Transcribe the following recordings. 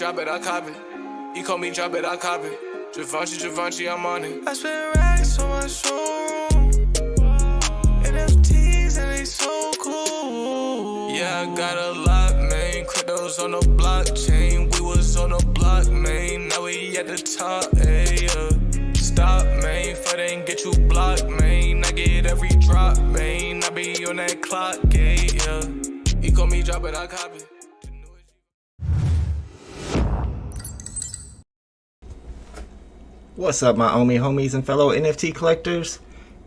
Drop it, I cop it. You call me, drop it, I cop it. Givenchy, I'm on it. I spend racks on my showroom. NFTs and they so cool. Yeah, I got a lot, man. Cryptos on the blockchain. We was on the block, man. Now we at the top, ayy. Stop, man. If I didn't get you blocked, man. I get every drop, man. I be on that clock, yeah. You call me, drop it, I cop it. What's up, my homies and fellow NFT collectors?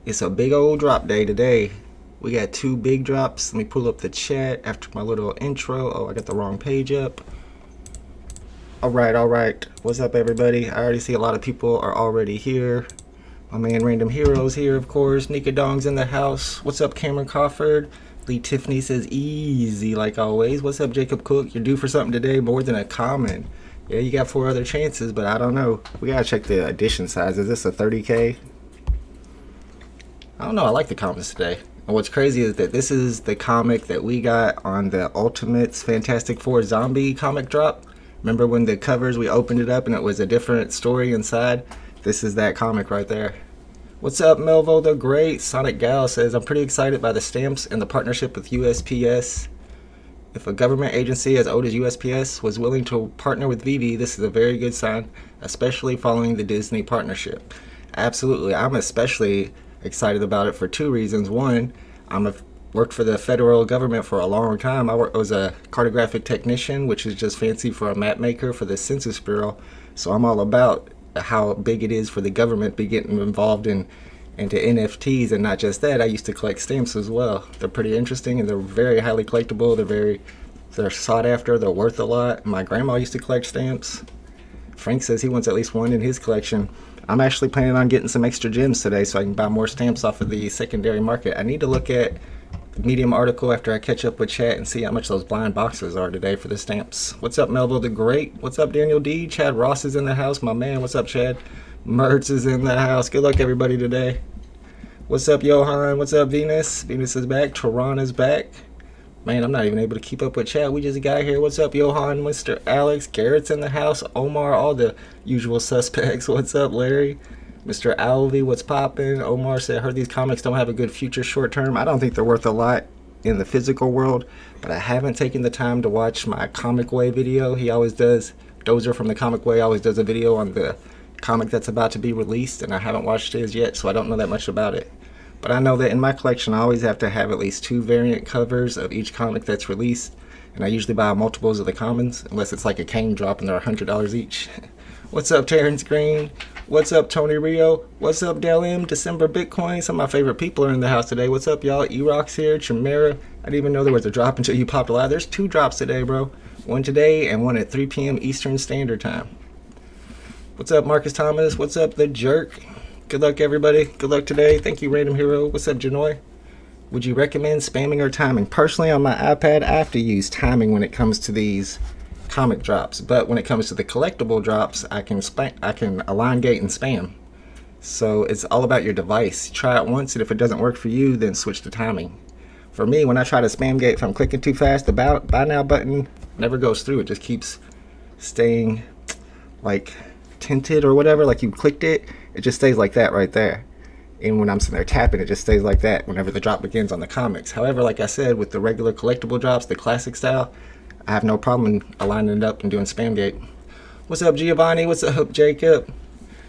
It's a big old drop day today. We got two big drops. Let me pull up the chat after my little intro. Oh, I got the wrong page up. Alright. What's up, everybody? I already see a lot of people are already here. My man Random Heroes here, of course. Nika Dong's in the house. What's up, Cameron Crawford? Lee Tiffany says easy like always. What's up, Jacob Cook? You're due for something today, more than a common. Yeah, you got 4 other chances, but I don't know. We gotta check the edition size. Is this a 30K? I don't know. I like the comics today. And what's crazy is that this is the comic that we got on the Ultimates Fantastic Four Zombie comic drop. Remember when the covers, we opened it up and it was a different story inside? This is that comic right there. What's up, Melvo the Great? Sonic Gal says, I'm pretty excited by the stamps and the partnership with USPS. If a government agency as old as USPS was willing to partner with VeVe, this is a very good sign, especially following the Disney partnership. Absolutely. I'm especially excited about it for 2 reasons. One, worked for the federal government for a long time. I was a cartographic technician, which is just fancy for a map maker for the Census Bureau. So I'm all about how big it is for the government to be getting involved into NFTs, and not just that, I used to collect stamps as well. They're pretty interesting and they're very highly collectible. They're sought after. They're worth a lot. My grandma used to collect stamps. Frank says he wants at least 1 in his collection. I'm actually planning on getting some extra gems today so I can buy more stamps off of the secondary market. I need to look at the Medium article after I catch up with chat and see how much those blind boxes are today for the stamps. What's up, Melville the Great? What's up, Daniel D? Chad Ross is in the house, my man. What's up, Chad? Mertz is in the house. Good luck, everybody, today. What's up, Johan? What's up, Venus? Venus is back. Tehran is back. Man, I'm not even able to keep up with chat. We just got here. What's up, Johan? Mr. Alex. Garrett's in the house. Omar, all the usual suspects. What's up, Larry? Mr. Alvey, what's poppin'? Omar said, heard these comics don't have a good future short term. I don't think they're worth a lot in the physical world, but I haven't taken the time to watch my Comic Way video. He always does. Dozer from the Comic Way always does a video on the comic that's about to be released, and I haven't watched his yet, so I don't know that much about it. But I know that in my collection I always have to have at least 2 variant covers of each comic that's released, and I usually buy multiples of the commons unless it's like a cane drop and they're $100 each. What's up, Terrence Green? What's up, Tony Rio? What's up, Del M? December Bitcoin? Some of my favorite people are in the house today. What's up, y'all? E-Rock's here. Chimera. I didn't even know there was a drop until you popped live. There's 2 drops today, bro. 1 today and 1 at 3 p.m. Eastern Standard Time. What's up, Marcus Thomas? What's up, The Jerk? Good luck, everybody. Good luck today. Thank you, Random Hero. What's up, Janoy? Would you recommend spamming or timing? Personally, on my iPad, I have to use timing when it comes to these comic drops, but when it comes to the collectible drops, I can align gate and spam. So it's all about your device. Try it once, and if it doesn't work for you, then switch to timing. For me, when I try to spam gate, if I'm clicking too fast, the buy now button never goes through. It just keeps staying like tinted or whatever, like you clicked it, it just stays like that right there. And when I'm sitting there tapping, it just stays like that whenever the drop begins on the comics. However, like I said, with the regular collectible drops, the classic style, I have no problem aligning it up and doing spam gate. What's up, Giovanni? What's up, Jacob?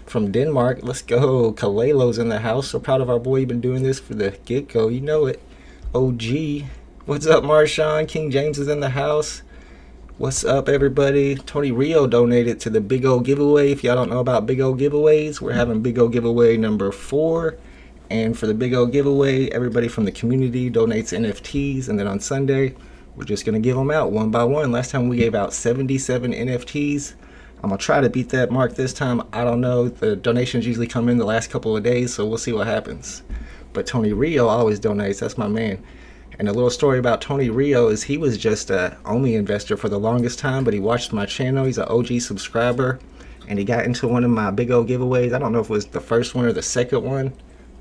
From Denmark, let's go. Kalelo's in the house. So proud of our boy. You've been doing this for the get-go. You know it. OG. What's up, Marshawn? King James is in the house. What's up, everybody? Tony Rio donated to the Big O giveaway. If y'all don't know about Big O giveaways, we're having Big O giveaway number 4. And for the Big O giveaway, everybody from the community donates NFTs. And then on Sunday, we're just going to give them out one by one. Last time we gave out 77 NFTs. I'm going to try to beat that mark this time. I don't know. The donations usually come in the last couple of days, so we'll see what happens. But Tony Rio always donates. That's my man. And a little story about Tony Rio is he was just a Omi investor for the longest time, but he watched my channel. He's an OG subscriber, and he got into one of my Big O giveaways. I don't know if it was the first one or the second one,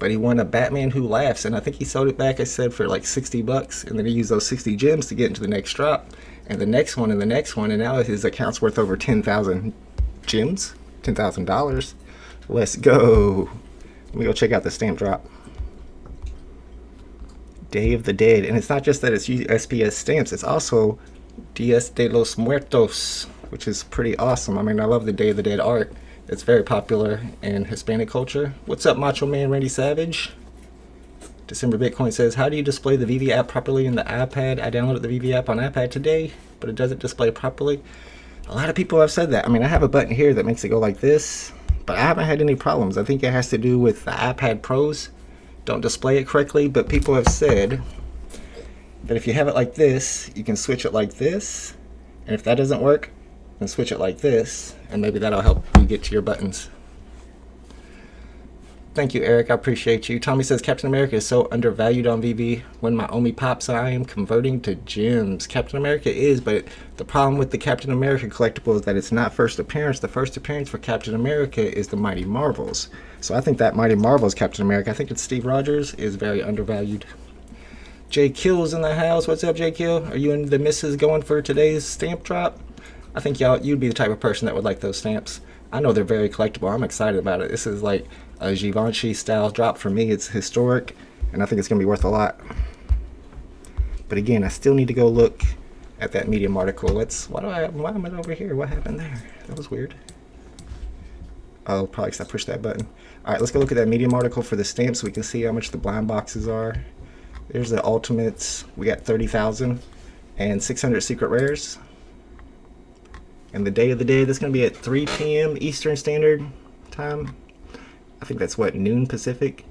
but he won a Batman Who Laughs, and I think he sold it back, I said, for like $60, and then he used those 60 gems to get into the next drop, and the next one, and the next one, and now his account's worth over 10,000 gems, $10,000. Let's go. Let me go check out the stamp drop. Day of the Dead, and it's not just that it's SPS stamps, it's also Dias de los Muertos, which is pretty awesome. I mean, I love the Day of the Dead art. It's very popular in Hispanic culture. What's up, Macho Man Randy Savage? December Bitcoin says, how do you display the VeVe app properly in the iPad? I downloaded the VeVe app on iPad today, but it doesn't display properly. A lot of people have said that. I mean, I have a button here that makes it go like this, but I haven't had any problems. I think it has to do with the iPad Pros don't display it correctly, but people have said that if you have it like this, you can switch it like this, and if that doesn't work, then switch it like this, and maybe that'll help you get to your buttons. Thank you, Eric. I appreciate you. Tommy says, Captain America is so undervalued on VeVe. When my Omi pops, I am converting to gems. Captain America is, but the problem with the Captain America collectible is that it's not first appearance. The first appearance for Captain America is the Mighty Marvels. So I think that Mighty Marvels Captain America, I think it's Steve Rogers, is very undervalued. J Kill's in the house. What's up, J Kill? Are you and the missus going for today's stamp drop? I think you'd be the type of person that would like those stamps. I know they're very collectible. I'm excited about it. This is like a Givenchy style drop for me. It's historic, and I think it's going to be worth a lot. But again, I still need to go look at that Medium article. Why am I over here? What happened there? That was weird. Oh, probably because I pushed that button. All right, let's go look at that Medium article for the stamps so we can see how much the blind boxes are. There's the ultimates. We got 30,000 and 600 secret rares. And the Day of the Dead, that's going to be at 3 p.m. Eastern Standard Time. I think that's what, noon Pacific.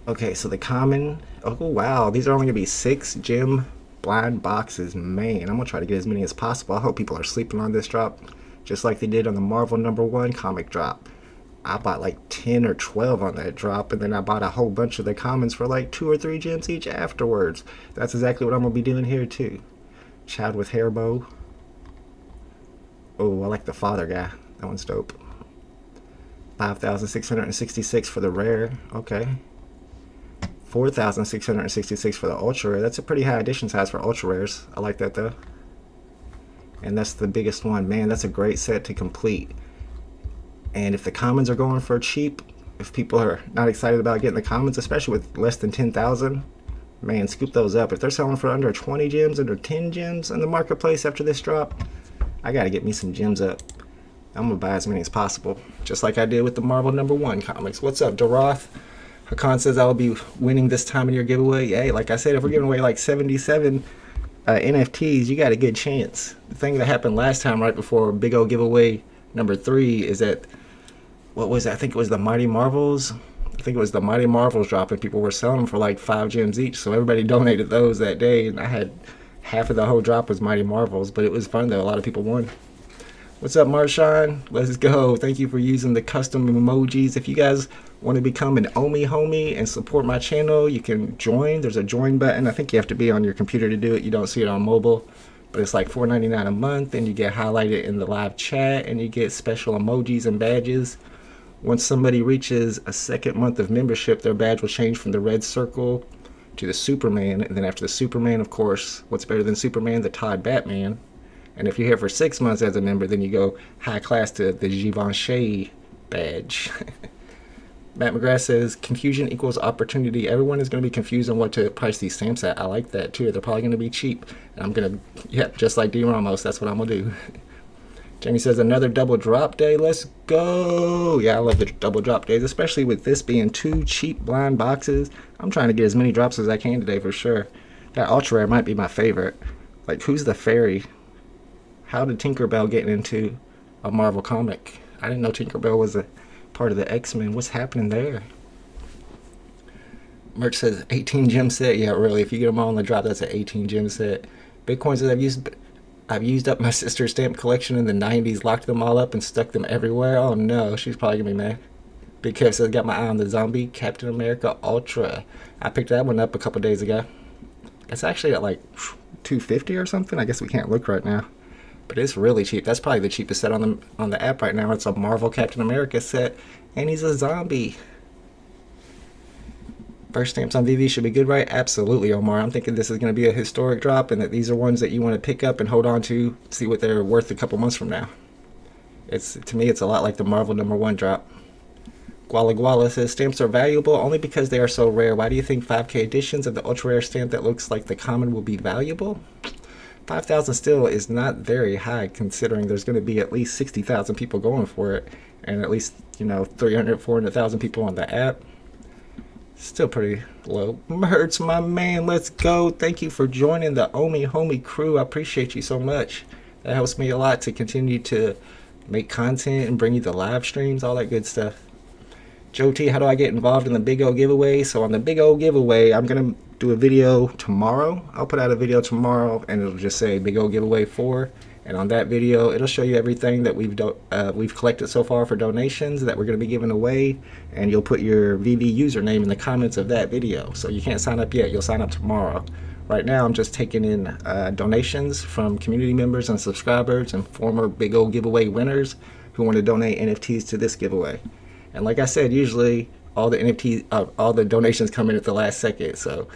Okay, so the common. Oh, wow. These are only going to be 6 gem blind boxes. Man, I'm going to try to get as many as possible. I hope people are sleeping on this drop, just like they did on the Marvel #1 comic drop. I bought like 10 or 12 on that drop, and then I bought a whole bunch of the commons for like 2 or 3 gems each afterwards. That's exactly what I'm going to be doing here, too. Child with hair bow. Oh, I like the father guy. That one's dope. 5,666 for the rare. Okay. 4,666 for the ultra rare. That's a pretty high edition size for ultra rares. I like that though. And that's the biggest one. Man, that's a great set to complete. And if the commons are going for cheap, if people are not excited about getting the commons, especially with less than 10,000, man, scoop those up. If they're selling for under 20 gems, under 10 gems in the marketplace after this drop, I gotta get me some gems up. I'm gonna buy as many as possible, just like I did with the Marvel #1 comics. What's up, Daroth? Hakan says I'll be winning this time in your giveaway. Hey, like I said, if we're giving away like 77 NFTs, you got a good chance. The thing that happened last time, right before Big O giveaway #3, is that, what was it? I think it was the Mighty Marvels. I think it was the Mighty Marvels drop, and people were selling them for like 5 gems each. So everybody donated those that day, and I had half of the whole drop was Mighty Marvels. But it was fun though. A lot of people won. What's up, Marshawn? Let's go. Thank you for using the custom emojis. If you guys want to become an Omi homie and support my channel, you can join. There's a join button. I think you have to be on your computer to do it. You don't see it on mobile, but it's like $4.99 a month, and you get highlighted in the live chat, and you get special emojis and badges. Once somebody reaches a 2nd month of membership, their badge will change from the red circle to the Superman, and then after the Superman, of course, what's better than Superman? The Todd Batman. And if you're here for 6 months as a member, then you go high class to the Givenchy badge. Matt McGrath says, confusion equals opportunity. Everyone is going to be confused on what to price these stamps at. I like that too. They're probably going to be cheap. And I'm going to, yep, just like D. Ramos, that's what I'm going to do. Jamie says, another double drop day. Let's go. Yeah, I love the double drop days, especially with this being 2 cheap blind boxes. I'm trying to get as many drops as I can today for sure. That ultra rare might be my favorite. Like, who's the fairy? How did Tinkerbell get into a Marvel comic? I didn't know Tinkerbell was a part of the X-Men. What's happening there? Merch says 18 gem set. Yeah, really. If you get them all on the drop, that's an 18 gem set. Bitcoin says I've used up my sister's stamp collection in the 90s, locked them all up and stuck them everywhere. Oh no, she's probably gonna be mad. Big Kev says got my eye on the zombie Captain America Ultra. I picked that one up a couple days ago. It's actually at like $250 or something. I guess we can't look right now. But it's really cheap. That's probably the cheapest set on the app right now. It's a Marvel Captain America set, and he's a zombie. First stamps on VeVe should be good, right? Absolutely, Omar. I'm thinking this is going to be a historic drop and that these are ones that you want to pick up and hold on to, see what they're worth a couple months from now. To me, it's a lot like the Marvel #1 drop. Guala Guala says, stamps are valuable only because they are so rare. Why do you think 5K editions of the ultra rare stamp that looks like the common will be valuable? 5,000 still is not very high considering there's going to be at least 60,000 people going for it and at least, 300, 400,000 people on the app. Still pretty low. Mertz, my man, let's go. Thank you for joining the Omi Homie crew. I appreciate you so much. That helps me a lot to continue to make content and bring you the live streams, all that good stuff. Joe T, how do I get involved in the Big O giveaway? So on the Big O giveaway, I'm going to do a video tomorrow. I'll put out a video tomorrow and it'll just say Big O giveaway 4. And on that video, it'll show you everything that we've collected so far for donations that we're going to be giving away. And you'll put your VeVe username in the comments of that video. So you can't sign up yet. You'll sign up tomorrow. Right now, I'm just taking in donations from community members and subscribers and former Big O giveaway winners who want to donate NFTs to this giveaway. And like I said, usually all the donations come in at the last second. So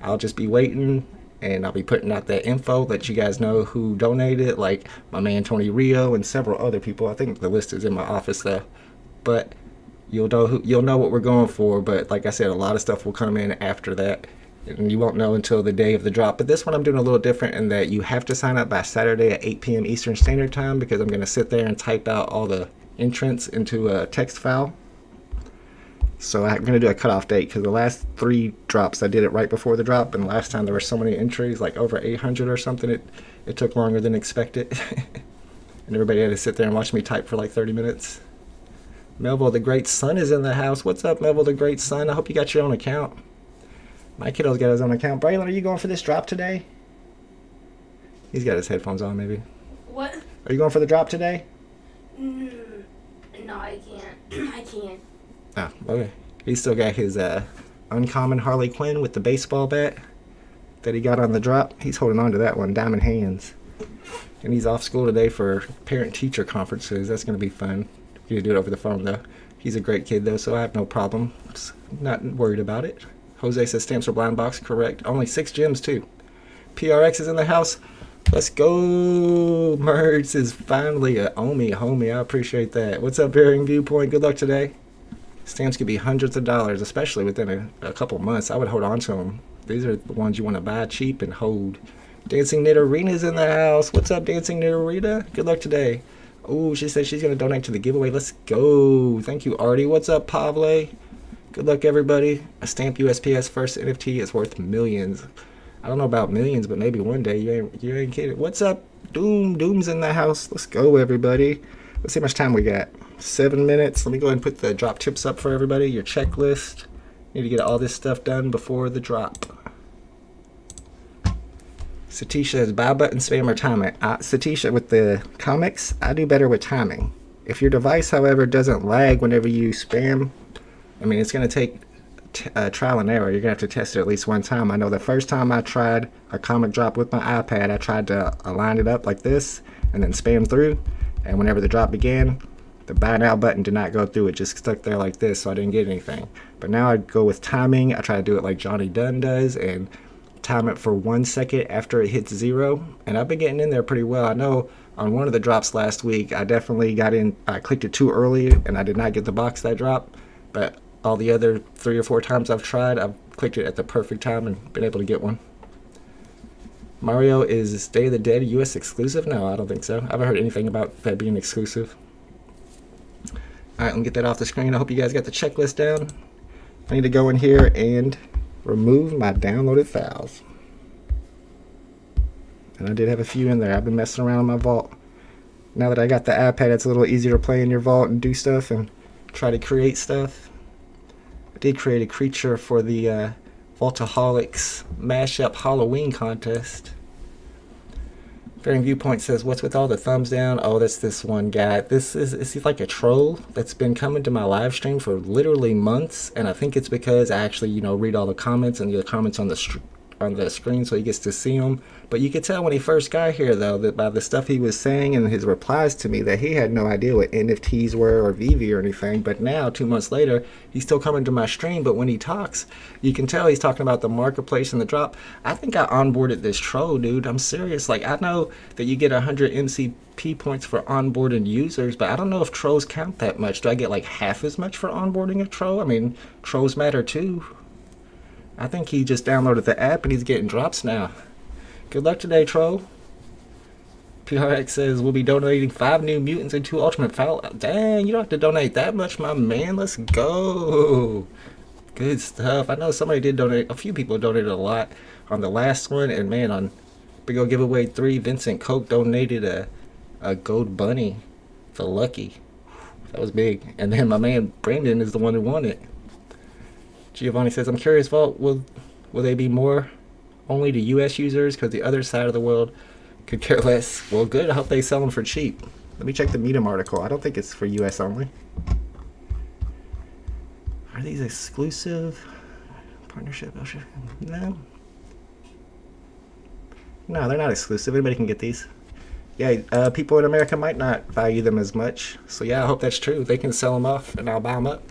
I'll just be waiting. And I'll be putting out that info, let you guys know who donated, like my man Tony Rio and several other people. I think the list is in my office though. But you'll know what we're going for. But like I said, a lot of stuff will come in after that. And you won't know until the day of the drop. But this one I'm doing a little different in that you have to sign up by Saturday at 8 p.m. Eastern Standard Time because I'm going to sit there and type out all the entrants into a text file. So I'm going to do a cutoff date because the last 3 drops I did it right before the drop, and last time there were so many entries, like over 800 or something. It took longer than expected, and everybody had to sit there and watch me type for like 30 minutes. Melville the Great Son is in the house. What's up, Melville the Great Son? I hope you got your own account. My kiddo's got his own account. Braylon, are you going for this drop today? He's got his headphones on, maybe. What? Are you going for the drop today? No, I can't. I can't. Oh, okay. He's still got his uncommon Harley Quinn with the baseball bat that he got on the drop. He's holding on to that one, diamond hands. And he's off school today for parent-teacher conferences. That's going to be fun. You can do it over the phone, though. He's a great kid, though, so I have no problem. Just not worried about it. Jose says stamps are blind box. Correct. Only 6 gems, too. PRX is in the house. Let's go. Mertz is finally a Omi homie. I appreciate that. What's up, Varying Viewpoint? Good luck today. Stamps could be hundreds of dollars, especially within a couple months. I would hold on to them. These are the ones you want to buy cheap and hold. Dancing Knit Arena's in the house. What's up, Dancing Knit Arena? Good luck today. Oh, she said she's going to donate to the giveaway. Let's go. Thank you, Artie. What's up, Pavle? Good luck, everybody. A stamp USPS first NFT is worth millions. I don't know about millions, but maybe one day. You ain't kidding. What's up, Doom? Doom's in the house. Let's go, everybody. Let's see how much time we got. 7 minutes. Let me go ahead and put the drop tips up for everybody. Your checklist. Need to get all this stuff done before the drop. Satisha says, buy button, spam, or timing. Satisha, with the comics, I do better with timing. If your device, however, doesn't lag whenever you spam, I mean, it's going to take trial and error. You're going to have to test it at least one time. I know the first time I tried a comic drop with my iPad, I tried to align it up like this and then spam through. And whenever the drop began, the buy now button did not go through. It just stuck there like this, so I didn't get anything. But now I go with timing. I try to do it like Johnny Dunn does and time it for 1 second after it hits 0. And I've been getting in there pretty well. I know on one of the drops last week, I definitely got in. I clicked it too early, and I did not get the box that drop. But all the other 3 or 4 times I've tried, I've clicked it at the perfect time and been able to get one. Mario, is Day of the Dead US exclusive? No, I don't think so. I haven't heard anything about that being exclusive. Alright, let me get that off the screen. I hope you guys got the checklist down. I need to go in here and remove my downloaded files. And I did have a few in there. I've been messing around in my vault. Now that I got the iPad, it's a little easier to play in your vault and do stuff and try to create stuff. I did create a creature for the Vaultaholics Mashup Halloween contest. Varying Viewpoint says, what's with all the thumbs down? Oh, that's this one guy. Is he like a troll that's been coming to my live stream for literally months? And I think it's because I actually, read all the comments, and the comments on the on the screen so he gets to see them. But you could tell when he first got here, though, that by the stuff he was saying and his replies to me, that he had no idea what NFTs were or VeVe or anything. But now, 2 months later, he's still coming to my stream. But when he talks, you can tell he's talking about the marketplace and the drop. I think I onboarded this troll, dude. I'm serious. Like, I know that you get 100 MCP points for onboarding users, but I don't know if trolls count that much. Do I get like half as much for onboarding a troll? I mean, trolls matter too. I think he just downloaded the app and he's getting drops now. Good luck today, troll. PRX says we'll be donating 5 new mutants and 2 ultimate foul. Dang, you don't have to donate that much, my man. Let's go. Good stuff. I know somebody did donate. A few people donated a lot on the last one. And man, on Big O Giveaway 3, Vincent Koch donated a gold bunny for Lucky. That was big. And then my man Brandon is the one who won it. Giovanni says, I'm curious, Vault, will they be more only to U.S. users? Because the other side of the world could care less. Well, good. I hope they sell them for cheap. Let me check the Medium article. I don't think it's for U.S. only. Are these exclusive? Partnership? No. No, they're not exclusive. Anybody can get these. Yeah, people in America might not value them as much. So yeah, I hope that's true. They can sell them off and I'll buy them up.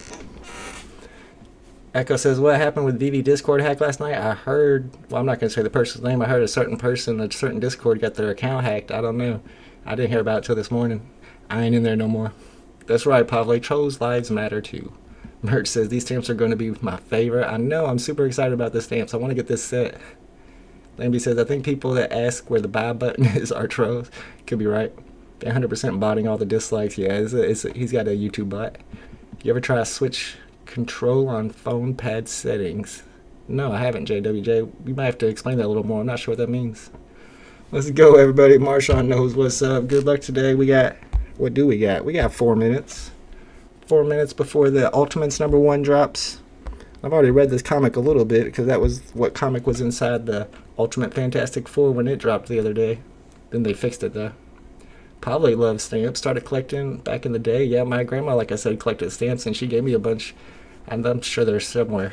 Echo says, what happened with VeVe Discord hack last night? I heard, well, I'm not going to say the person's name. I heard a certain person, a certain Discord got their account hacked. I don't know. I didn't hear about it till this morning. I ain't in there no more. That's right, Pavle. Trolls' lives matter too. Merch says, these stamps are going to be my favorite. I know. I'm super excited about the stamps. I want to get this set. Lamby says, I think people that ask where the buy button is are trolls. Could be right. They're 100% botting all the dislikes. Yeah, he's got a YouTube bot. You ever try to switch control on phone pad settings? No, I haven't, JWJ. You might have to explain that a little more. I'm not sure what that means. Let's go, everybody. Marshawn knows what's up. Good luck today. What do we got? We got 4 minutes. 4 minutes before the Ultimates #1 drops. I've already read this comic a little bit because that was what comic was inside the Ultimate Fantastic Four when it dropped the other day. Then they fixed it, though. Probably loved stamps. Started collecting back in the day. Yeah, my grandma, like I said, collected stamps, and she gave me a bunch. And I'm sure they're somewhere.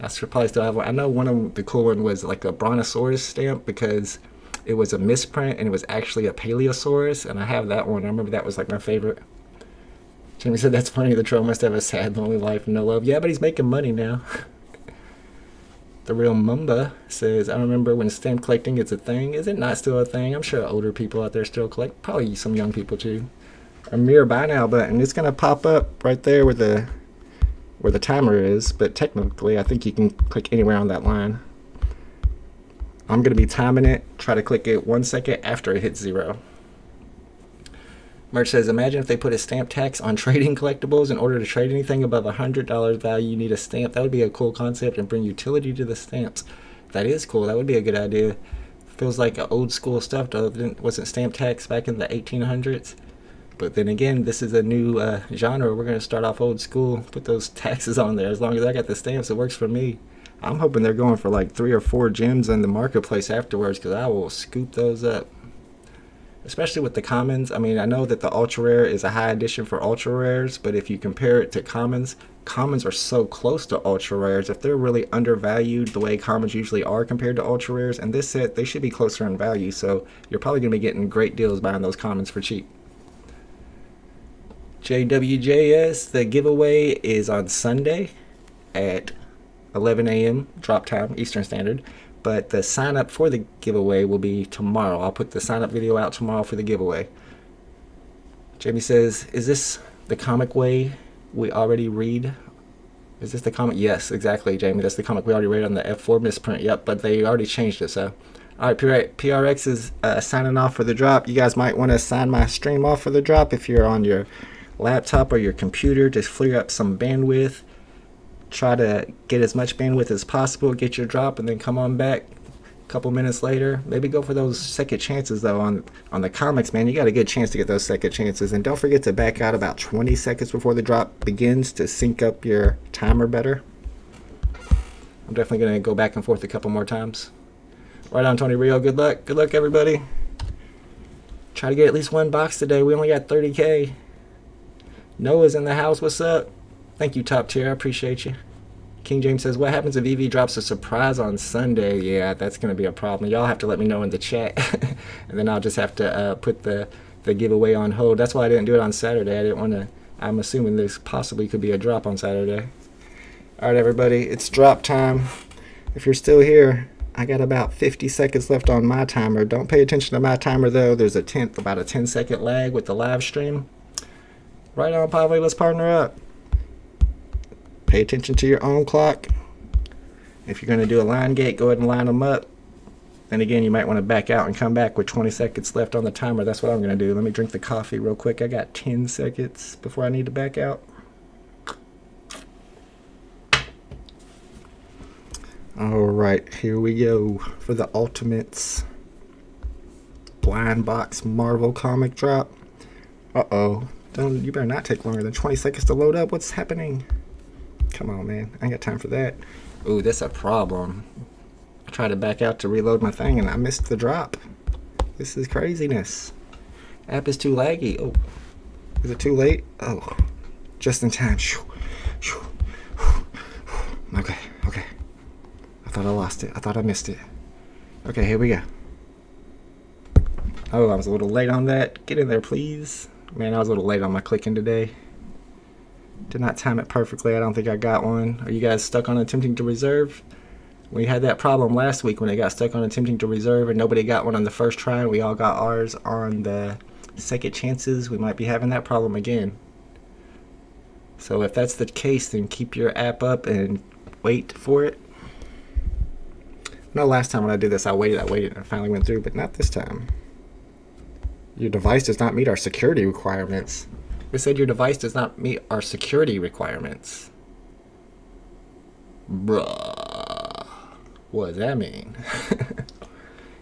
I should probably still have one. I know one of the cool one was like a Brontosaurus stamp because it was a misprint and it was actually a Paleosaurus, and I have that one. I remember that was like my favorite. Jimmy said, that's funny. The troll must have a sad, lonely life and no love. Yeah, but he's making money now. The Real Mumba says, I remember when stamp collecting is a thing. Is it not still a thing? I'm sure older people out there still collect. Probably some young people too. A mere buy now button. It's going to pop up right there where the timer is, but technically I think you can click anywhere on that line. I'm going to be timing it. Try to click it 1 second after it hits 0. Merch says, imagine if they put a stamp tax on trading collectibles. In order to trade anything above $100 value, you need a stamp. That would be a cool concept and bring utility to the stamps. That is cool. That would be a good idea. Feels like old school stuff, though. Wasn't stamp tax back in the 1800s? But then again, this is a new genre. We're going to start off old school, put those taxes on there. As long as I got the stamps, it works for me. I'm hoping they're going for like 3 or 4 gems in the marketplace afterwards, because I will scoop those up. Especially with the commons. I mean, I know that the ultra rare is a high edition for ultra rares, but if you compare it to commons, commons are so close to ultra rares. If they're really undervalued the way commons usually are compared to ultra rares, and this set, they should be closer in value. So you're probably going to be getting great deals buying those commons for cheap. JWJS, the giveaway is on Sunday at 11 a.m. drop time, Eastern Standard. But the sign up for the giveaway will be tomorrow. I'll put the sign up video out tomorrow for the giveaway. Jamie says, is this the comic way we already read? Is this the comic? Yes, exactly, Jamie. That's the comic we already read on the F4 misprint. Yep, but they already changed it, so. All right, PRX is signing off for the drop. You guys might want to sign my stream off for the drop if you're on your laptop or your computer. Just clear up some bandwidth. Try to get as much bandwidth as possible, get your drop, and then come on back a couple minutes later. Maybe go for those second chances, though, on the comics, man. You got a good chance to get those second chances. And don't forget to back out about 20 seconds before the drop begins to sync up your timer better. I'm definitely going to go back and forth a couple more times. Right on, Tony Rio. Good luck. Good luck, everybody. Try to get at least one box today. We only got 30K. Noah's in the house. What's up? Thank you, Top Tier. I appreciate you. King James says, what happens if VeVe drops a surprise on Sunday? Yeah, that's going to be a problem. Y'all have to let me know in the chat. And then I'll just have to put the giveaway on hold. That's why I didn't do it on Saturday. I didn't want to. I'm assuming there's possibly could be a drop on Saturday. All right, everybody. It's drop time. If you're still here, I got about 50 seconds left on my timer. Don't pay attention to my timer, though. There's about a 10-second lag with the live stream. Right on, Pave. Let's partner up. Pay attention to your own clock. If you're going to do a line gate, go ahead and line them up. Then again, you might want to back out and come back with 20 seconds left on the timer. That's what I'm going to do. Let me drink the coffee real quick. I got 10 seconds before I need to back out. All right, here we go for the Ultimates blind box Marvel comic drop. Uh-oh. You better not take longer than 20 seconds to load up. What's happening? Come on, man. I ain't got time for that. Ooh, that's a problem. I tried to back out to reload my thing, and I missed the drop. This is craziness. App is too laggy. Oh, is it too late? Oh, just in time. Okay. I thought I lost it. I thought I missed it. Okay, here we go. Oh, I was a little late on that. Get in there, please. Man, I was a little late on my clicking today. Did not time it perfectly. I don't think I got one. Are you guys stuck on attempting to reserve? We had that problem last week when it got stuck on attempting to reserve and nobody got one on the first try, and we all got ours on the second chances. We might be having that problem again. So if that's the case, then keep your app up and wait for it. No, last time when I did this, I waited, and it finally went through, but not this time. Your device does not meet our security requirements. We said your device does not meet our security requirements. Bruh. What does that mean?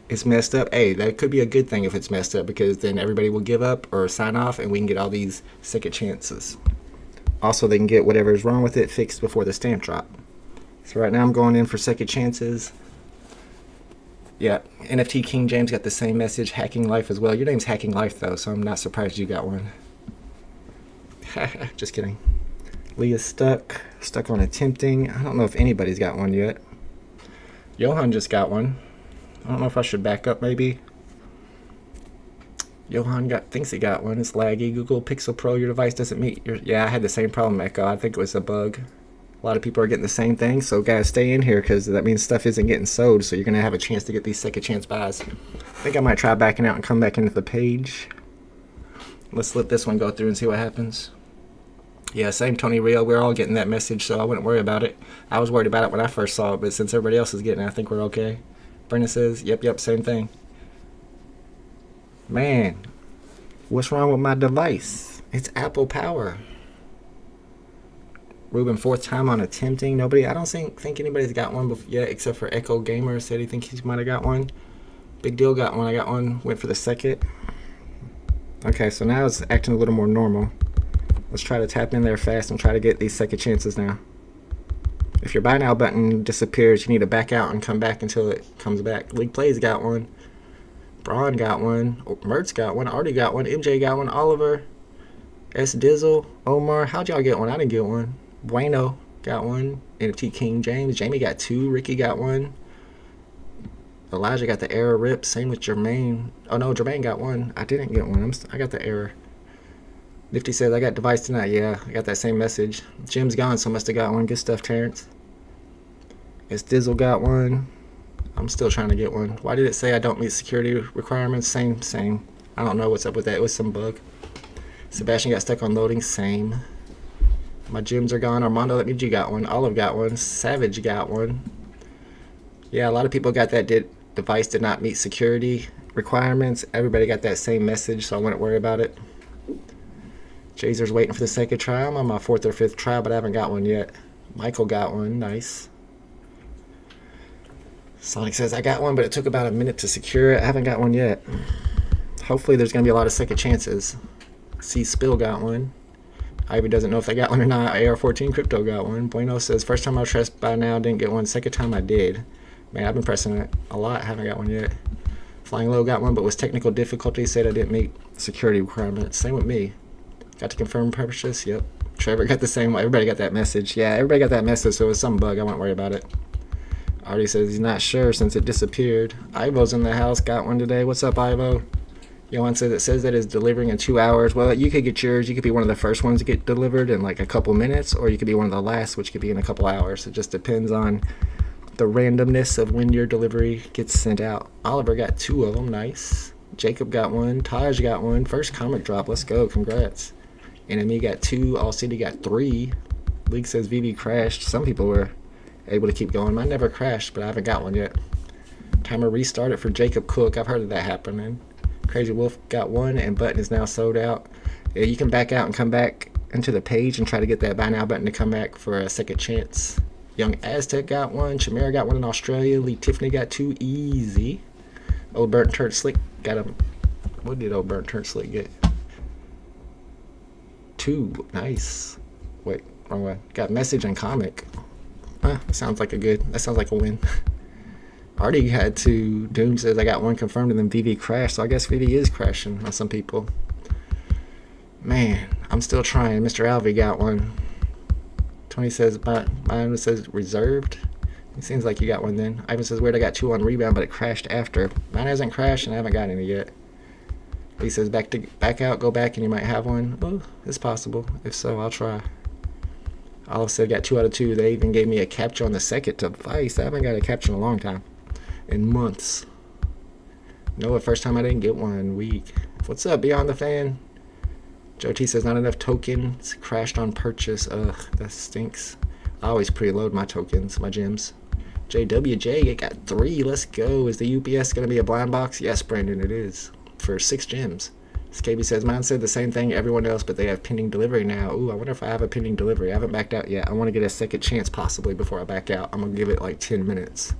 It's messed up. Hey, that could be a good thing if it's messed up, because then everybody will give up or sign off and we can get all these second chances. Also, they can get whatever is wrong with it fixed before the stamp drop. So right now I'm going in for second chances. Yeah, NFT King James got the same message, Hacking Life as well. Your name's Hacking Life, though, so I'm not surprised you got one. Just kidding. Leah's stuck on attempting. I don't know if anybody's got one yet. Johan just got one. I don't know if I should back up, maybe. Johan thinks he got one. It's laggy. Google Pixel Pro, your device doesn't meet your... Yeah, I had the same problem, Echo. I think it was a bug. A lot of people are getting the same thing, so guys, stay in here because that means stuff isn't getting sold, so you're going to have a chance to get these second chance buys. I think I might try backing out and come back into the page. Let's let this one go through and see what happens. Yeah, same Tony Rio. We're all getting that message, so I wouldn't worry about it. I was worried about it when I first saw it, but since everybody else is getting it, I think we're okay. Brendan says, yep, same thing. Man, what's wrong with my device? It's Apple Power. Ruben, fourth time on attempting. I don't think anybody's got one yet except for Echo Gamer. Said he thinks he might have got one. Big Deal got one. I got one. Went for the second. Okay, so now it's acting a little more normal. Let's try to tap in there fast and try to get these second chances now. If your buy now button disappears, you need to back out and come back until it comes back. League Plays got one. Braun got one. Mertz got one. Artie got one. MJ got one. Oliver. S. Dizzle. Omar. How'd y'all get one? I didn't get one. Bueno got one. NFT King James. Jamie got two. Ricky got one. Elijah got the error rip. Same with Jermaine. Oh no, Jermaine got one. I didn't get one. I got the error. Nifty says, I got device tonight. Yeah, I got that same message. Jim's gone, so must have got one. Good stuff, Terrence. S. Dizzle got one. I'm still trying to get one. Why did it say I don't meet security requirements? Same. I don't know what's up with that. It was some bug. Sebastian got stuck on loading. Same. My gyms are gone. Armando, that means you got one. Olive got one. Savage got one. Yeah, a lot of people got that device did not meet security requirements. Everybody got that same message, so I wouldn't worry about it. Jazer's waiting for the second try. I'm on my fourth or fifth try, but I haven't got one yet. Michael got one. Nice. Sonic says, I got one, but it took about a minute to secure it. I haven't got one yet. Hopefully there's going to be a lot of second chances. C. Spill got one. Ivy doesn't know if they got one or not. AR14 Crypto got one. Bueno says, first time I pressed buy now, didn't get one. Second time I did. Man, I've been pressing it a lot. Haven't got one yet. Flying Low got one, but was technical difficulty. Said I didn't meet security requirements. Same with me. Got to confirm purchase. Yep. Trevor got the same one. Everybody got that message. Yeah, everybody got that message, so it was some bug. I won't worry about it. Artie says he's not sure since it disappeared. Ivo's in the house. Got one today. What's up, Ivo? Johan says it says that it's delivering in 2 hours. Well, you could get yours. You could be one of the first ones to get delivered in like a couple minutes, or you could be one of the last, which could be in a couple hours. It just depends on the randomness of when your delivery gets sent out. Oliver got 2 of them. Nice. Jacob got one. Taj got one. First comic drop. Let's go. Congrats. Enemy got 2. All City got 3. League says VeVe crashed. Some people were able to keep going. Mine never crashed, but I haven't got one yet. Timer restarted for Jacob Cook. I've heard of that happening. Crazy Wolf got 1, and button is now sold out. Yeah, you can back out and come back into the page and try to get that buy now button to come back for a second chance. Young Aztec got 1. Chimera got 1 in Australia. Lee Tiffany got 2. Easy. Old Burnt Turd Slick got a... What did Old Burnt Turd Slick get? 2. Nice. Wait, wrong one. Got message and comic. That sounds like a win. Artie had 2. Doom says I got 1 confirmed and then VeVe crashed, so I guess VeVe is crashing on some people. Man, I'm still trying. Mr. Alvey got 1. Tony says mine says reserved. It seems like you got 1 then. Ivan says weird, I got 2 on rebound, but it crashed after. Mine hasn't crashed and I haven't got any yet. He says back out, go back and you might have 1. Oh, it's possible. If so, I'll try. Olive said got 2 out of 2. They even gave me a capture on the second device. I haven't got a capture in a long time. In months. Noah, first time I didn't get 1 week. What's up, Beyond the Fan? Joe T says not enough tokens. Crashed on purchase. Ugh, that stinks. I always preload my tokens, my gems. JWJ, it got 3. Let's go. Is the UPS going to be a blind box? Yes, Brandon, it is. For 6 gems. Skaby says mine said the same thing everyone else, but they have pending delivery now. Ooh, I wonder if I have a pending delivery. I haven't backed out yet. I want to get a second chance possibly before I back out. I'm going to give it like 10 minutes.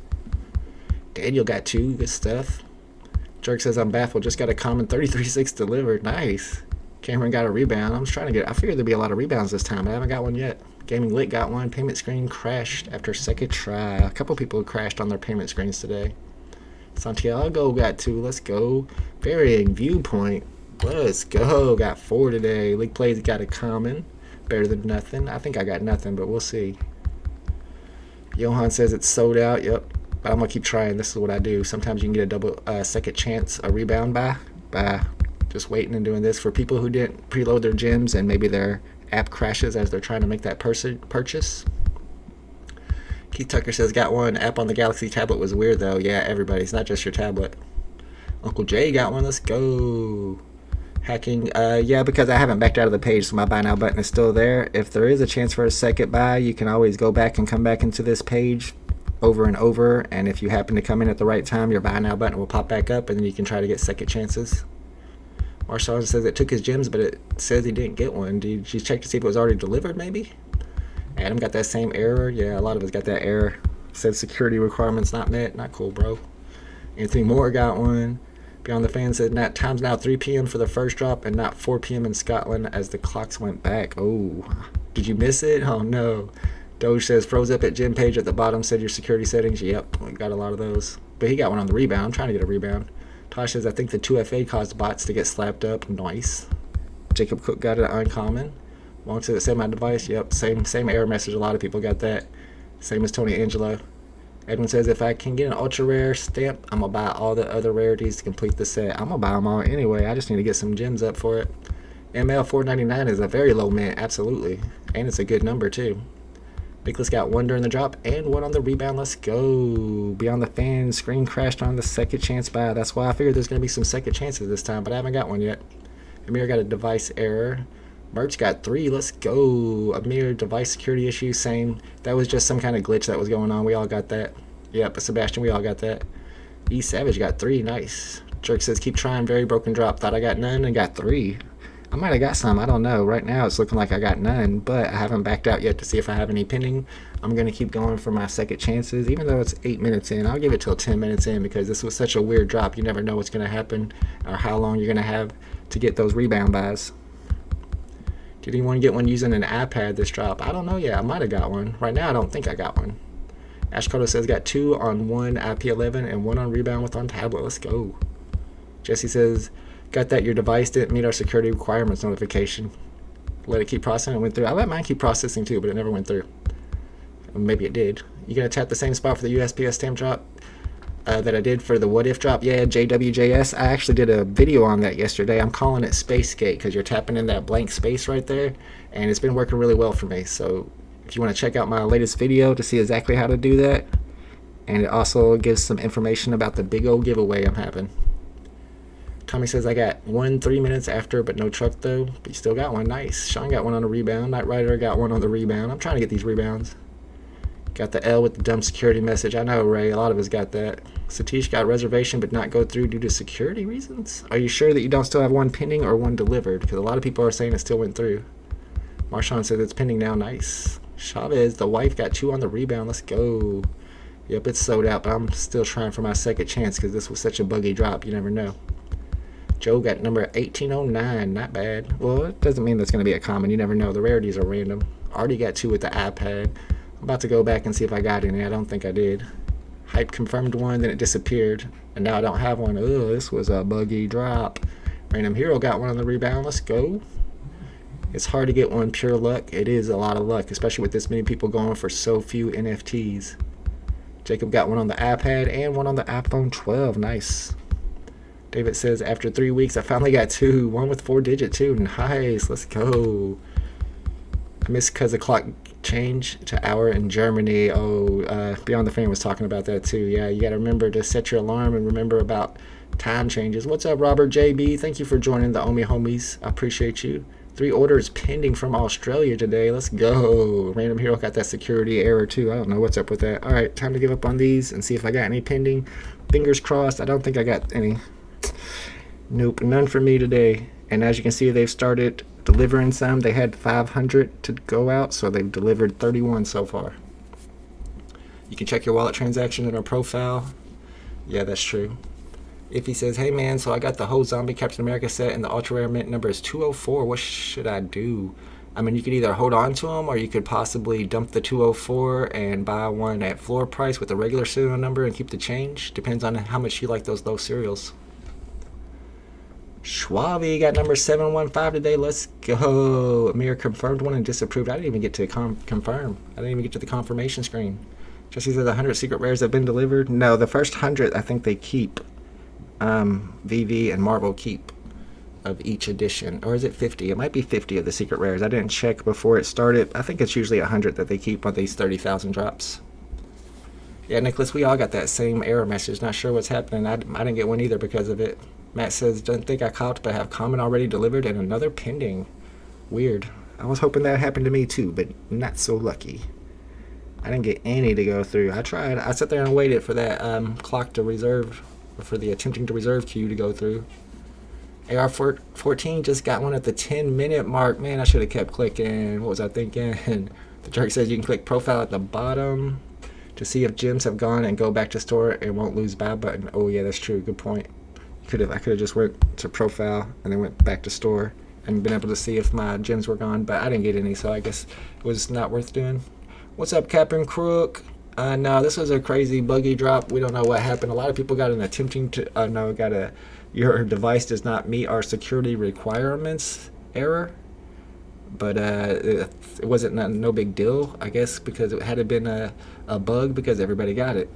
Daniel got 2. Good stuff. Jerk says I'm baffled. Just got a common 33.6 delivered. Nice. Cameron got a rebound. I was trying to get... I figured there'd be a lot of rebounds this time, but I haven't got 1 yet. Gaming Lit got 1. Payment screen crashed after second try. A couple people crashed on their payment screens today. Santiago got 2. Let's go. Varying Viewpoint. Let's go. Got 4 today. League Plays got a common. Better than nothing. I think I got nothing, but we'll see. Johan says it's sold out. Yep. But I'm going to keep trying. This is what I do. Sometimes you can get a double second chance, a rebound by just waiting and doing this. For people who didn't preload their gems and maybe their app crashes as they're trying to make that purchase. Keith Tucker says, got 1. App on the Galaxy tablet was weird, though. Yeah, everybody. It's not just your tablet. Uncle Jay got 1. Let's go. Hacking. Yeah, because I haven't backed out of the page, so my buy now button is still there. If there is a chance for a second buy, you can always go back and come back into this page over and over, and if you happen to come in at the right time, your buy now button will pop back up, and then you can try to get second chances. Marshall says it took his gems, but it says he didn't get 1. Did you check to see if it was already delivered, maybe? Adam got that same error. Yeah, a lot of us got that error. Says security requirements not met. Not cool, bro. Anthony Moore got 1. Beyond the Fan said time's now 3 p.m. for the first drop and not 4 p.m. in Scotland as the clocks went back. Oh, did you miss it? Oh, no. Doge says froze up at gym page at the bottom, said your security settings. Yep, we got a lot of those. But he got 1 on the rebound. I'm trying to get a rebound. Tosh says I think the 2FA caused bots to get slapped up. Nice. Jacob Cook got it uncommon. Wong says it said my device. Yep, same error message. A lot of people got that. Same as Tony Angelo. Edwin says if I can get an ultra rare stamp, I'm going to buy all the other rarities to complete the set. I'm going to buy them all anyway. I just need to get some gems up for it. ML 499 is a very low mint. Absolutely. And it's a good number too. Nicholas got 1 during the drop and 1 on the rebound. Let's go. Beyond the Fan, screen crashed on the second chance buy. That's why I figured there's going to be some second chances this time, but I haven't got 1 yet. Amir got a device error. Merch got 3. Let's go. Amir, device security issue, same. That was just some kind of glitch that was going on. We all got that. Yep, but Sebastian, we all got that. E Savage got 3. Nice. Jerk says keep trying. Very broken drop. Thought I got none and got 3. I might have got some. I don't know. Right now it's looking like I got none, but I haven't backed out yet to see if I have any pending. I'm going to keep going for my second chances, even though it's 8 minutes in. I'll give it till 10 minutes in because this was such a weird drop. You never know what's going to happen or how long you're going to have to get those rebound buys. Did anyone get one using an iPad this drop? I don't know yet. I might have got one. Right now I don't think I got one. Ash Carter says got 2 on 1 IP11 and 1 on rebound with on tablet. Let's go. Jesse says got that your device didn't meet our security requirements notification. let it keep processing. It went through. I let mine keep processing too, but it never went through. Maybe it did. You gonna tap the same spot for the USPS stamp drop that I did for the what if drop? Yeah, JWJS. I actually did a video on that yesterday. I'm calling it Spacegate because you're tapping in that blank space right there, and it's been working really well for me. So if you want to check out my latest video to see exactly how to do that, and it also gives some information about the big old giveaway I'm having. Tommy says I got one 3 minutes after, but no truck though. But you still got one. Nice. Sean got one on the rebound. Knight Rider got one on the rebound. I'm trying to get these rebounds. Got the L with the dumb security message. I know, Ray. A lot of us got that. Satish got reservation but not go through due to security reasons. Are you sure that you don't still have one pending or one delivered? Because a lot of people are saying it still went through. Marshawn says it's pending now. Nice. Chavez, the wife, got 2 on the rebound. Let's go. Yep, it's sold out, but I'm still trying for my second chance because this was such a buggy drop. You never know. Joe got number 1809. Not bad. Well, it doesn't mean that's going to be a common. You never know. The rarities are random. Already got 2 with the iPad. I'm about to go back and see if I got any. I don't think I did. Hype confirmed one, then it disappeared. And now I don't have one. Ugh, this was a buggy drop. Random Hero got one on the rebound. Let's go. It's hard to get one pure luck. It is a lot of luck, especially with this many people going for so few NFTs. Jacob got one on the iPad and one on the iPhone 12. Nice. David says, after 3 weeks, I finally got 2. One with 4-digit too. Nice. Let's go. I missed because the clock change to hour in Germany. Beyond the Frame was talking about that too. Yeah, you got to remember to set your alarm and remember about time changes. What's up, Robert JB? Thank you for joining the Omi Homies. I appreciate you. 3 orders pending from Australia today. Let's go. Random Hero got that security error too. I don't know what's up with that. All right, time to give up on these and see if I got any pending. Fingers crossed. I don't think I got any. Nope, none for me today. And as you can see, they've started delivering some. They had 500 to go out, so they've delivered 31 so far. You can check your wallet transaction in our profile. Yeah, that's true. If he says, hey man, so I got the whole zombie Captain America set and the ultra rare mint number is 204. What should I do? I mean, you could either hold on to them or you could possibly dump the 204 and buy one at floor price with a regular serial number and keep the change. Depends on how much you like those low serials. Schwabi got number 715 today. Let's go. Amir confirmed one and disapproved. I didn't even get to confirm. I didn't even get to the confirmation screen. Jesse says 100 secret rares have been delivered. No, the first 100 I think they keep. VeVe and Marvel keep of each edition. Or is it 50? It might be 50 of the secret rares. I didn't check before it started. I think it's usually 100 that they keep on these 30,000 drops. Yeah, Nicholas, we all got that same error message. Not sure what's happening. I didn't get one either because of it. Matt says, don't think I caught, but have common already delivered and another pending. Weird. I was hoping that happened to me too, but not so lucky. I didn't get any to go through. I tried. I sat there and waited for that clock to reserve, or for the attempting to reserve queue to go through. AR-14 just got one at the 10-minute mark. Man, I should have kept clicking. What was I thinking? The jerk says you can click profile at the bottom to see if gems have gone and go back to store and won't lose buy button. Oh yeah, that's true. Good point. I could have just went to profile and then went back to store and been able to see if my gems were gone, but I didn't get any, so I guess it was not worth doing. What's up, Captain Crook? No, this was a crazy buggy drop. We don't know what happened. A lot of people got an attempting to your device does not meet our security requirements error, but it wasn't no big deal, I guess, because it had been a bug because everybody got it,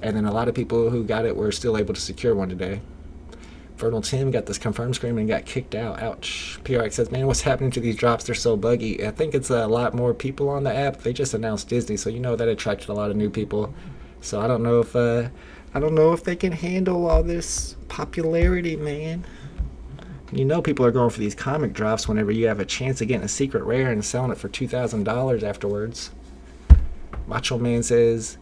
and then a lot of people who got it were still able to secure one today. Vernal Tim got this confirmed screen and got kicked out. Ouch. PRX says, man, what's happening to these drops? They're so buggy. I think it's a lot more people on the app. They just announced Disney, so you know that attracted a lot of new people. So I don't know if they can handle all this popularity, man. You know people are going for these comic drops whenever you have a chance of getting a secret rare and selling it for $2,000 afterwards. Macho Man says,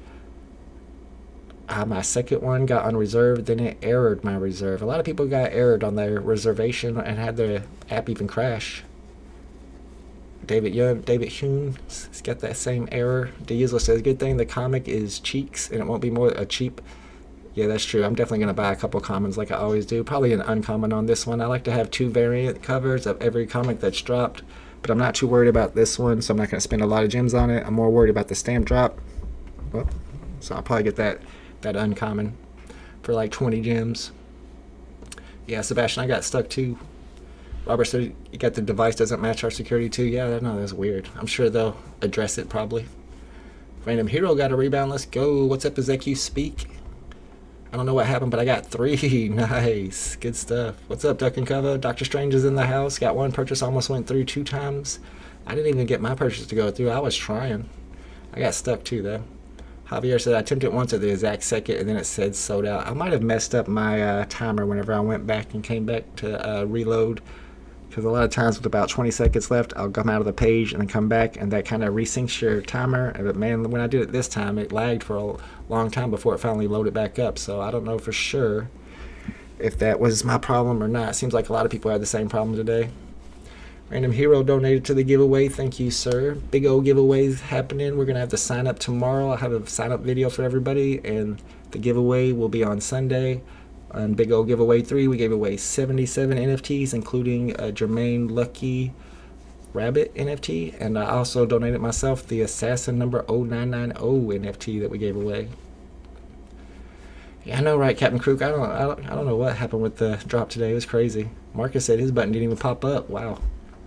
my second one got on reserve, then it errored my reserve. A lot of people got errored on their reservation and had their app even crash. David Hume's got that same error. Diesel says, good thing the comic is cheeks and it won't be more a cheap. Yeah, that's true. I'm definitely going to buy a couple commons like I always do. Probably an uncommon on this one. I like to have 2 variant covers of every comic that's dropped, but I'm not too worried about this one, so I'm not going to spend a lot of gems on it. I'm more worried about the stamp drop. Well, so I'll probably get that uncommon for like 20 gems. Yeah, Sebastian, I got stuck too. Robert said you got the device doesn't match our security too. Yeah, no, that's weird. I'm sure they'll address it probably. Random Hero got a rebound. Let's go. What's up, Ezekiel Speak? I don't know what happened, but I got 3. Nice. Good stuff. What's up, Duck and Cover? Dr. Strange is in the house. Got 1 purchase. Almost went through 2 times. I didn't even get my purchase to go through. I was trying. I got stuck too, though. Javier said I attempted once at the exact second, and then it said sold out. I might have messed up my timer whenever I went back and came back to reload. Because a lot of times with about 20 seconds left, I'll come out of the page and then come back, and that kind of resyncs your timer. But man, when I did it this time, it lagged for a long time before it finally loaded back up. So I don't know for sure if that was my problem or not. Seems like a lot of people had the same problem today. Random Hero donated to the giveaway. Thank you, sir. Big old giveaways happening. We're going to have to sign up tomorrow. I'll have a sign-up video for everybody, and the giveaway will be on Sunday. On Big O Giveaway 3, we gave away 77 NFTs, including a Jermaine Lucky Rabbit NFT, and I also donated myself the Assassin number 0990 NFT that we gave away. Yeah, I know, right, Captain Crook? I don't know what happened with the drop today. It was crazy. Marcus said his button didn't even pop up. Wow.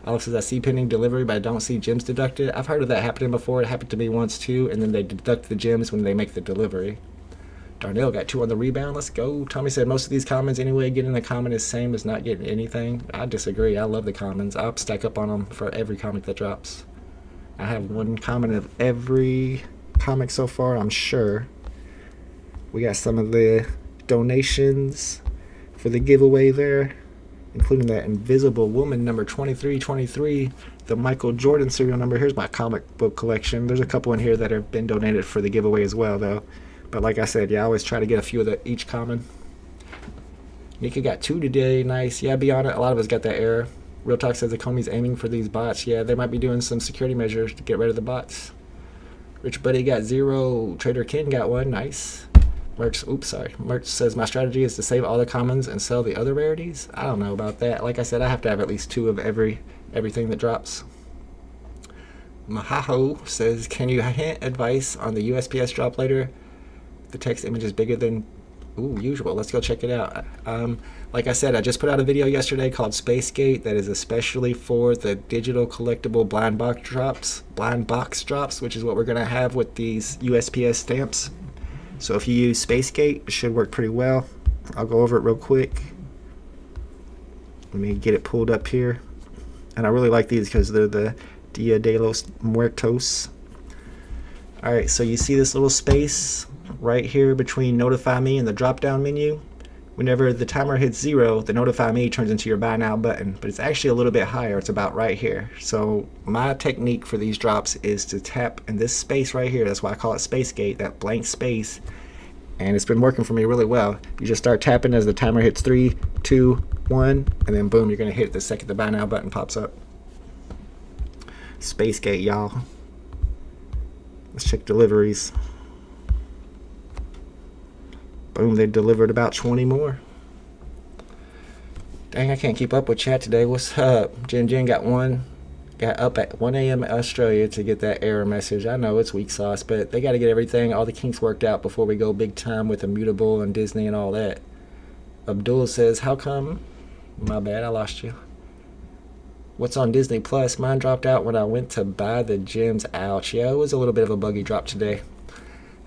Alex says I see pending delivery, but I don't see gems deducted. I've heard of that happening before. It happened to me once too, and then they deduct the gems when they make the delivery. Darnell got 2 on the rebound. Let's go. Tommy said most of these commons anyway, getting a common is same as not getting anything. I disagree. I love the commons. I'll stack up on them for every comic that drops. I have 1 common of every comic so far, I'm sure. We got some of the donations for the giveaway there, including that Invisible Woman number 2323, the Michael Jordan serial number. Here's my comic book collection. There's a couple in here that have been donated for the giveaway as well, though. But like I said, yeah, I always try to get a few of each common. Nika got 2 today. Nice. Yeah, be on it. A lot of us got that error. Real Talk says the Comey's aiming for these bots. Yeah, they might be doing some security measures to get rid of the bots. Rich Buddy got 0. Trader Ken got 1. Nice. Merch says my strategy is to save all the commons and sell the other rarities. I don't know about that. Like I said, I have to have at least 2 of everything that drops. Mahaho says, can you hint advice on the USPS drop later? The text image is bigger than usual. Let's go check it out. Like I said, I just put out a video yesterday called Spacegate that is especially for the digital collectible blind box drops, which is what we're going to have with these USPS stamps. So if you use Spacegate, it should work pretty well. I'll go over it real quick. Let me get it pulled up here. And I really like these because they're the Dia de los Muertos. Alright, so you see this little space right here between Notify Me and the drop-down menu. Whenever the timer hits 0, the Notify Me turns into your Buy Now button, but it's actually a little bit higher. It's about right here. So my technique for these drops is to tap in this space right here. That's why I call it Spacegate, that blank space. And it's been working for me really well. You just start tapping as the timer hits 3, 2, 1, and then boom, you're going to hit it the second the Buy Now button pops up. Spacegate, y'all. Let's check deliveries. Boom, they delivered about 20 more. Dang, I can't keep up with chat today. What's up? Jen got up at 1 a.m. Australia to get that error message. I know it's weak sauce, but they got to get everything, all the kinks worked out before we go big time with Immutable and Disney and all that. Abdul says, how come? My bad, I lost you. What's on Disney Plus? Mine dropped out when I went to buy the gems. Ouch. Yeah, it was a little bit of a buggy drop today.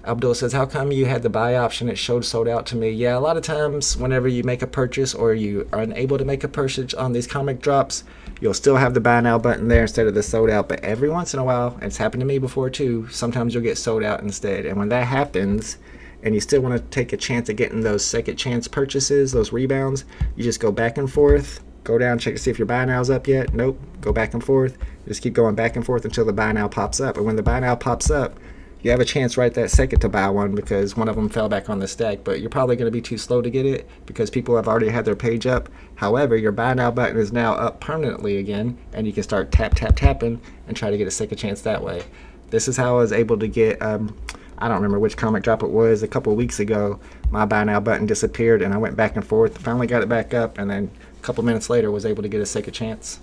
Abdul says, how come you had the buy option? It showed sold out to me. Yeah, a lot of times whenever you make a purchase or you are unable to make a purchase on these comic drops, you'll still have the buy now button there instead of the sold out. But every once in a while, it's happened to me before too, sometimes you'll get sold out instead. And when that happens and you still want to take a chance at getting those second chance purchases, those rebounds, you just go back and forth, go down, check to see if your buy now's up yet. Nope, go back and forth. Just keep going back and forth until the buy now pops up. And when the buy now pops up, you have a chance right that second to buy one because one of them fell back on the stack, but you're probably going to be too slow to get it because people have already had their page up. However, your buy now button is now up permanently again, and you can start tapping and try to get a second chance that way. This is how I was able to get, I don't remember which comic drop it was, a couple of weeks ago. My buy now button disappeared, and I went back and forth, finally got it back up, and then a couple minutes later was able to get a second chance.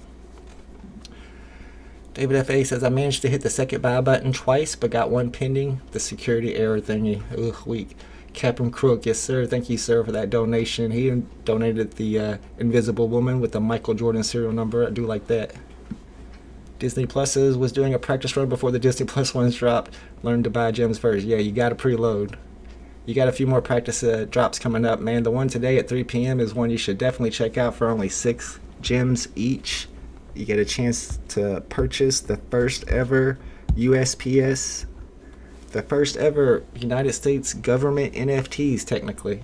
David F.A. says, I managed to hit the second buy button twice, but got one pending. The security error thingy. Ugh, weak. Captain Crook, yes sir. Thank you, sir, for that donation. He donated the Invisible Woman with the Michael Jordan serial number. I do like that. Disney Pluses was doing a practice run before the Disney Plus ones dropped. Learn to buy gems first. Yeah, you got to preload. You got a few more practice drops coming up, man. The one today at 3 p.m. is one you should definitely check out for only 6 gems each. You get a chance to purchase the first ever USPS, the first ever United States government NFTs, technically.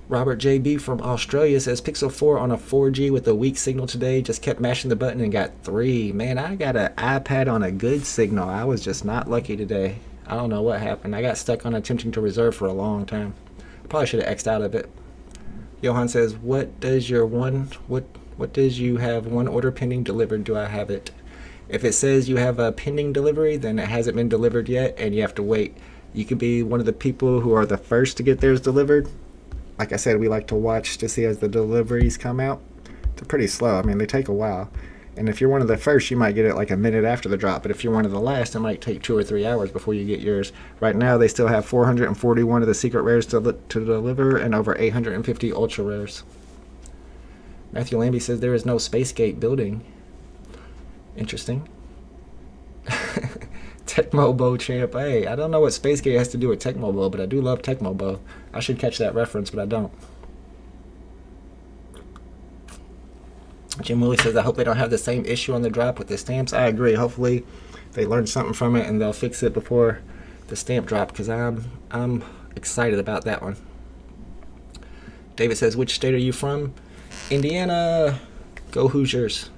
Robert JB from Australia says Pixel 4 on a 4G with a weak signal today. Just kept mashing the button and got 3. Man, I got an iPad on a good signal. I was just not lucky today. I don't know what happened. I got stuck on attempting to reserve for a long time. I probably should have X'd out of it. Johan says, what does you have one order pending delivered? Do I have it? If it says you have a pending delivery, then it hasn't been delivered yet and you have to wait. You could be one of the people who are the first to get theirs delivered. Like I said, we like to watch to see as the deliveries come out. They're pretty slow. I mean, they take a while. And if you're one of the first, you might get it like a minute after the drop. But if you're one of the last, it might take 2 or 3 hours before you get yours. Right now, they still have 441 of the secret rares to deliver and over 850 ultra rares. Matthew Lambie says there is no Spacegate building. Interesting. Tecmo Champ. Hey, I don't know what Spacegate has to do with Tecmo, but I do love Tecmo. I should catch that reference, but I don't. Jim Woolley says, I hope they don't have the same issue on the drop with the stamps. I agree. Hopefully they learn something from it and they'll fix it before the stamp drop, because I'm excited about that one. David says, which state are you from? Indiana. Go Hoosiers.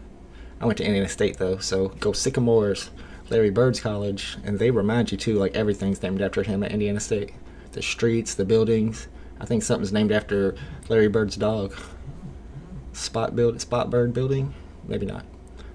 I went to Indiana State, though, so go Sycamores. Larry Bird's college, and they remind you, too, like everything's named after him at Indiana State. The streets, the buildings. I think something's named after Larry Bird's dog. Spot Bird building? Maybe not.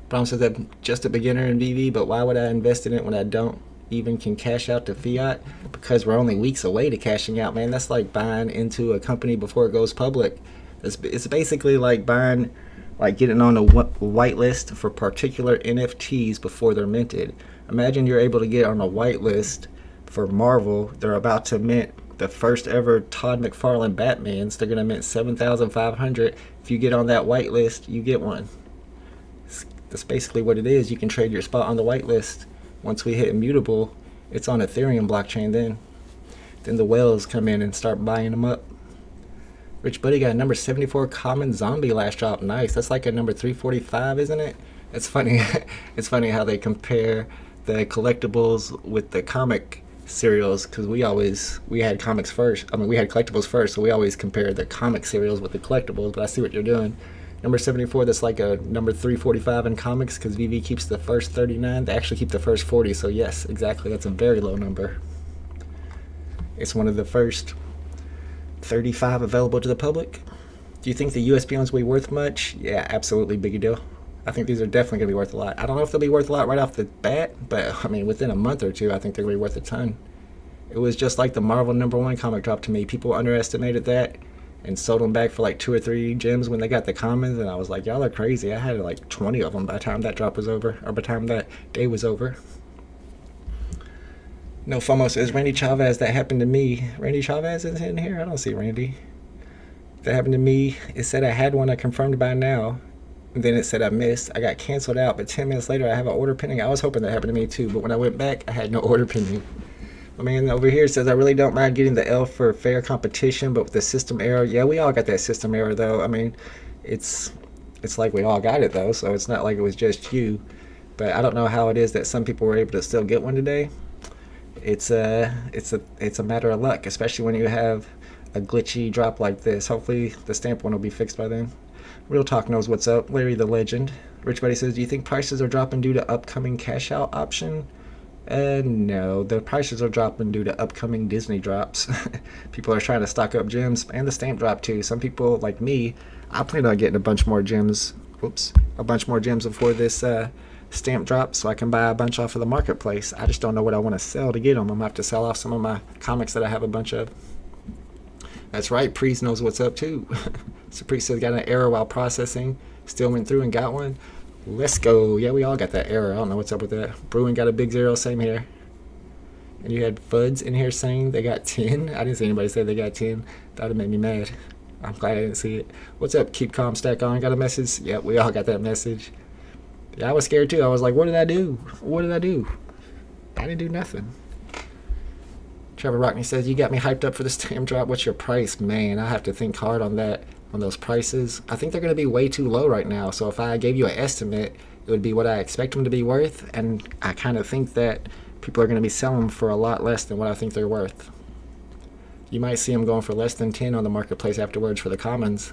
Brown says that just a beginner in VeVe, but why would I invest in it when I don't even can cash out to fiat? Because we're only weeks away to cashing out, man. That's like buying into a company before it goes public. It's basically like buying, like getting on a whitelist for particular NFTs before they're minted. Imagine you're able to get on a whitelist for Marvel. They're about to mint the first ever Todd McFarlane Batmans. They're going to mint 7,500. If you get on that whitelist, you get one. That's basically what it is. You can trade your spot on the whitelist. Once we hit immutable, it's on Ethereum blockchain then. Then the whales come in and start buying them up. Rich Buddy got a number 74 common zombie last drop. Nice. That's like a number 345, isn't it? It's funny. It's funny how they compare the collectibles with the comic serials, because we had comics first. I mean, we had collectibles first, so we always compare the comic serials with the collectibles. But I see what you're doing. Number 74, that's like a number 345 in comics, because VeVe keeps the first 39. They actually keep the first 40, so yes, exactly. That's a very low number. It's one of the first 35 available to the public. Do you think the USB ones will be worth much? Yeah, absolutely, biggie deal. I think these are definitely going to be worth a lot. I don't know if they'll be worth a lot right off the bat, but I mean, within a month or two, I think they're going to be worth a ton. It was just like the Marvel #1 comic drop to me. People underestimated that and sold them back for like 2 or 3 gems when they got the commons, and I was like, y'all are crazy. I had like 20 of them by the time that drop was over, or by the time that day was over. No FOMO says, Randy Chavez, that happened to me. Randy Chavez is in here? I don't see Randy. That happened to me. It said I had one. I confirmed by now. And then it said I missed. I got canceled out, but 10 minutes later I have an order pending. I was hoping that happened to me too, but when I went back, I had no order pending. My man over here says, I really don't mind getting the L for fair competition, but with the system error, yeah, we all got that system error though. I mean, it's like we all got it though, so it's not like it was just you. But I don't know how it is that some people were able to still get one today. It's a matter of luck, especially when you have a glitchy drop like this. Hopefully the stamp one will be fixed by then. Real Talk knows what's up. Larry the Legend. Rich Buddy says, do you think prices are dropping due to upcoming cash out option? No, the prices are dropping due to upcoming Disney drops. People are trying to stock up gems, and the stamp drop too. Some people like me, I plan on getting a bunch more gems. A bunch more gems before this stamp drop, so I can buy a bunch off of the marketplace. I just don't know what I want to sell to get them. I'm gonna have to sell off some of my comics that I have a bunch of. That's right, Priest knows what's up too. So Priest says got an error while processing, still went through and got one. Let's go. Yeah, we all got that error. I don't know what's up with that. Bruin got a big 0, same here. And you had Fuds in here saying they got 10. I didn't see anybody say they got 10. That would have made me mad. I'm glad I didn't see it. What's up? Keep calm, stack on. Got a message? Yep, we all got that message. Yeah, I was scared too. I was like, what did I do? What did I do? I didn't do nothing. Trevor Rockney says, you got me hyped up for this damn drop. What's your price? Man, I have to think hard on that, on those prices. I think they're going to be way too low right now. So if I gave you an estimate, it would be what I expect them to be worth. And I kind of think that people are going to be selling them for a lot less than what I think they're worth. You might see them going for less than 10 on the marketplace afterwards for the commons.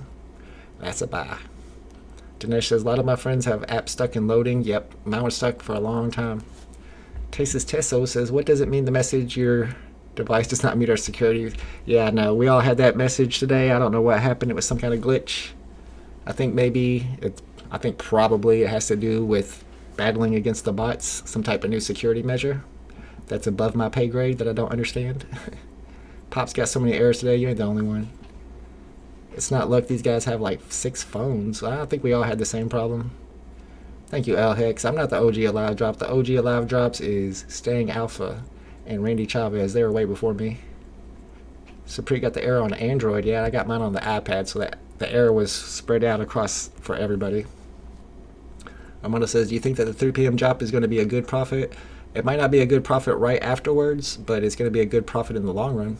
That's a buy. Dinesh says, a lot of my friends have apps stuck in loading. Yep, mine was stuck for a long time. Tastes Tesso says, what does it mean the message your device does not meet our security? Yeah, no, we all had that message today. I don't know what happened. It was some kind of glitch. I think probably it has to do with battling against the bots, some type of new security measure that's above my pay grade that I don't understand. Pop's got so many errors today. You ain't the only one. It's not luck. These guys have like 6 phones. I don't think we all had the same problem. Thank you, L Hex. I'm not the OG Alive Drop. The OG Alive Drops is Staying Alpha and Randy Chavez. They were way before me. Supreet got the error on Android. Yeah, I got mine on the iPad, so that the error was spread out across for everybody. Armando says, do you think that the 3 p.m. drop is going to be a good profit? It might not be a good profit right afterwards, but it's going to be a good profit in the long run.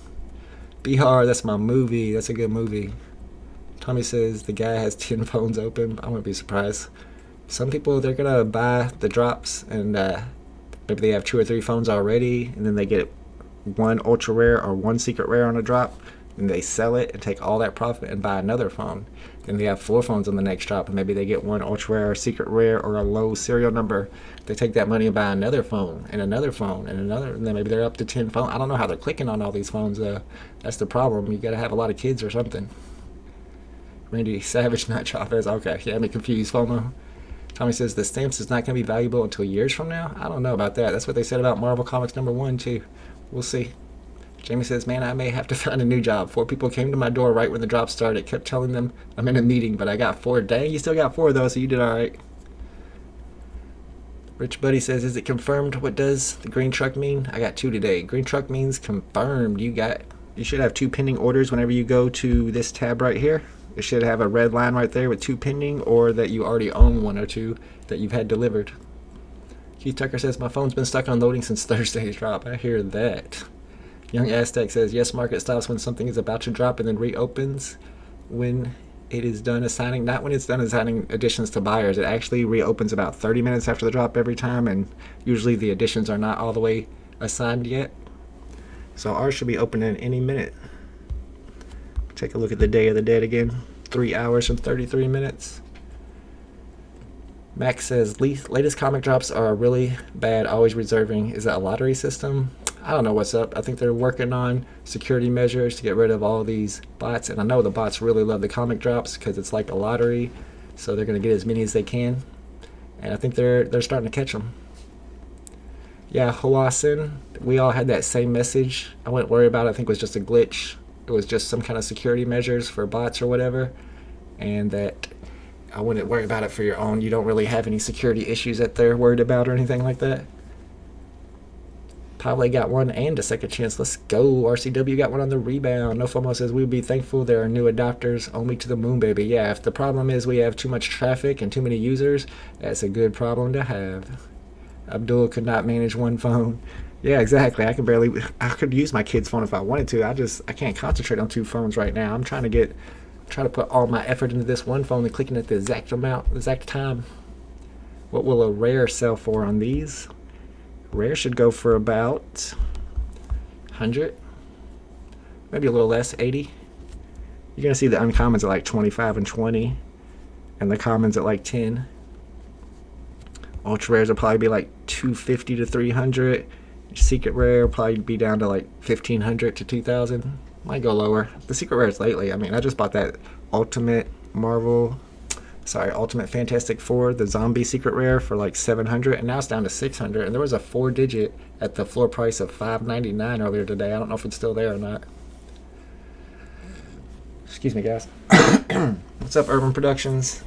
Bihar, that's my movie. That's a good movie. Tommy says the guy has 10 phones open. I wouldn't be surprised. Some people, they're going to buy the drops and maybe they have 2 or 3 phones already, and then they get 1 ultra rare or 1 secret rare on a drop, and they sell it and take all that profit and buy another phone. Then they have 4 phones on the next drop, and maybe they get 1 ultra rare or secret rare or a low serial number. They take that money and buy another phone and another phone and another, and then maybe they're up to 10 phones. I don't know how they're clicking on all these phones. That's the problem. You got to have a lot of kids or something. Randy Savage, not Chavez. Okay, yeah, me confused. FOMO. Tommy says the stamps is not going to be valuable until years from now. I don't know about that. That's what they said about Marvel Comics #1 too. We'll see. Jamie says, man, I may have to find a new job. 4 people came to my door right when the drop started. Kept telling them I'm in a meeting, but I got 4. Dang, you still got 4 though, so you did all right. Rich Buddy says, is it confirmed? What does the green truck mean? I got 2 today. Green truck means confirmed. You should have 2 pending orders whenever you go to this tab right here. It should have a red line right there with 2 pending, or that you already own 1 or 2 that you've had delivered. Keith Tucker says, my phone's been stuck on loading since Thursday's drop. I hear that. Young Aztec says, yes, market stops when something is about to drop and then reopens when it is done assigning, not when it's done assigning additions to buyers. It actually reopens about 30 minutes after the drop every time, and usually the additions are not all the way assigned yet. So ours should be opening any minute. Take a look at the Day of the Dead again. 3 hours and 33 minutes. Max says, latest comic drops are really bad, always reserving. Is that a lottery system? I don't know what's up. I think they're working on security measures to get rid of all these bots. And I know the bots really love the comic drops because it's like a lottery. So they're going to get as many as they can. And I think they're starting to catch them. Yeah, Hawasin, we all had that same message. I wouldn't worry about it. I think it was just a glitch. It was just some kind of security measures for bots or whatever. And that I wouldn't worry about it for your own. You don't really have any security issues that they're worried about or anything like that. Pavle got 1 and a second chance. Let's go. RCW got 1 on the rebound. No FOMO says, we'd be thankful there are new adopters only to the moon, baby. Yeah, if the problem is we have too much traffic and too many users, that's a good problem to have. Abdul could not manage 1 phone. Yeah, exactly. I could use my kid's phone if I wanted to. I can't concentrate on 2 phones right now. I'm trying to put all my effort into this 1 phone and clicking at the exact time. What will a rare sell for on these? Rare should go for about 100, maybe a little less, 80. You're going to see the uncommons at like 25 and 20, and the commons at like 10. Ultra rares will probably be like 250 to 300. Secret rare will probably be down to like 1500 to 2000. Might go lower. The secret rares lately, I mean, I just bought that Ultimate Fantastic Four, the zombie secret rare for like 700, and now it's down to 600. And there was a 4-digit at the floor price of $5.99 earlier today. I don't know if it's still there or not. Excuse me, guys. What's up, Urban Productions?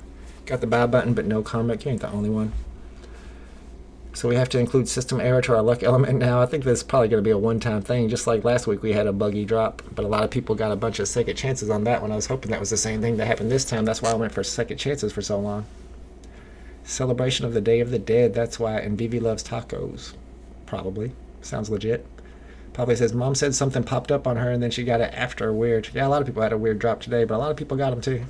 Got the buy button, but no comic. You ain't the only one. So we have to include system error to our luck element now. I think this is probably going to be a one-time thing. Just like last week we had a buggy drop, but a lot of people got a bunch of second chances on that one. I was hoping that was the same thing that happened this time. That's why I went for second chances for so long. Celebration of the Day of the Dead. That's why. And VeVe loves tacos. Probably. Sounds legit. Probably says, Mom said something popped up on her and then she got it after. Weird. Yeah, a lot of people had a weird drop today, but a lot of people got them too.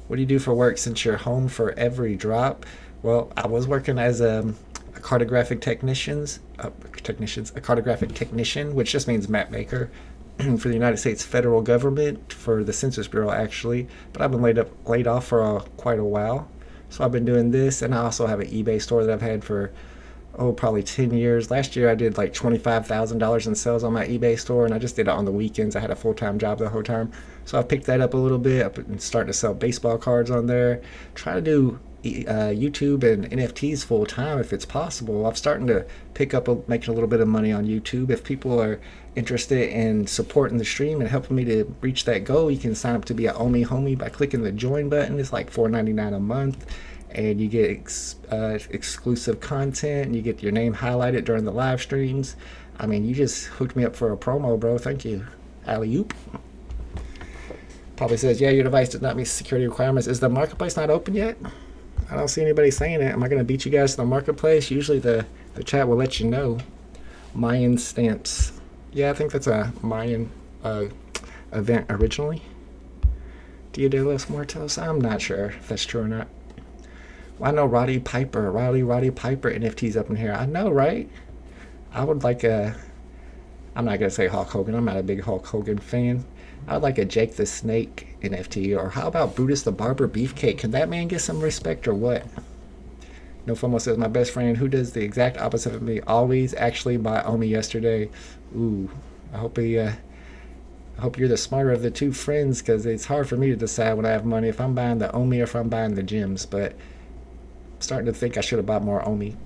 What do you do for work since you're home for every drop? Well, I was working as a cartographic a cartographic technician, which just means map maker for the United States federal government, for the Census Bureau actually. But I've been laid off for quite a while. So I've been doing this, and I also have an eBay store that I've had for probably 10 years. Last year I did like $25,000 in sales on my eBay store, and I just did it on the weekends. I had a full-time job the whole time. So I've picked that up a little bit. I've been starting to sell baseball cards on there. Try to do YouTube and NFTs full time if it's possible. I'm starting to pick up making a little bit of money on YouTube. If people are interested in supporting the stream and helping me to reach that goal, you can sign up to be an Omi homie by clicking the join button. It's like $4.99 a month, and you get exclusive content, and you get your name highlighted during the live streams. I mean, you just hooked me up for a promo, bro. Thank you. Alley-oop. Probably says, yeah, your device does not meet security requirements. Is the marketplace not open yet? I don't see anybody saying it. Am I going to beat you guys to the marketplace? Usually the chat will let you know. Mayan stamps. Yeah, I think that's a Mayan event originally. Dia de los Muertos? I'm not sure if that's true or not. Well, I know Roddy Piper NFTs up in here. I know, right? I would like I'm not going to say Hulk Hogan. I'm not a big Hulk Hogan fan. I would like a Jake the Snake NFT. Or how about Brutus the Barber Beefcake? Can that man get some respect or what? No FOMO says, my best friend who does the exact opposite of me always actually bought Omi yesterday. Ooh, I hope you're the smarter of the two friends, because it's hard for me to decide when I have money if I'm buying the Omi or if I'm buying the gems. But I'm starting to think I should have bought more Omi.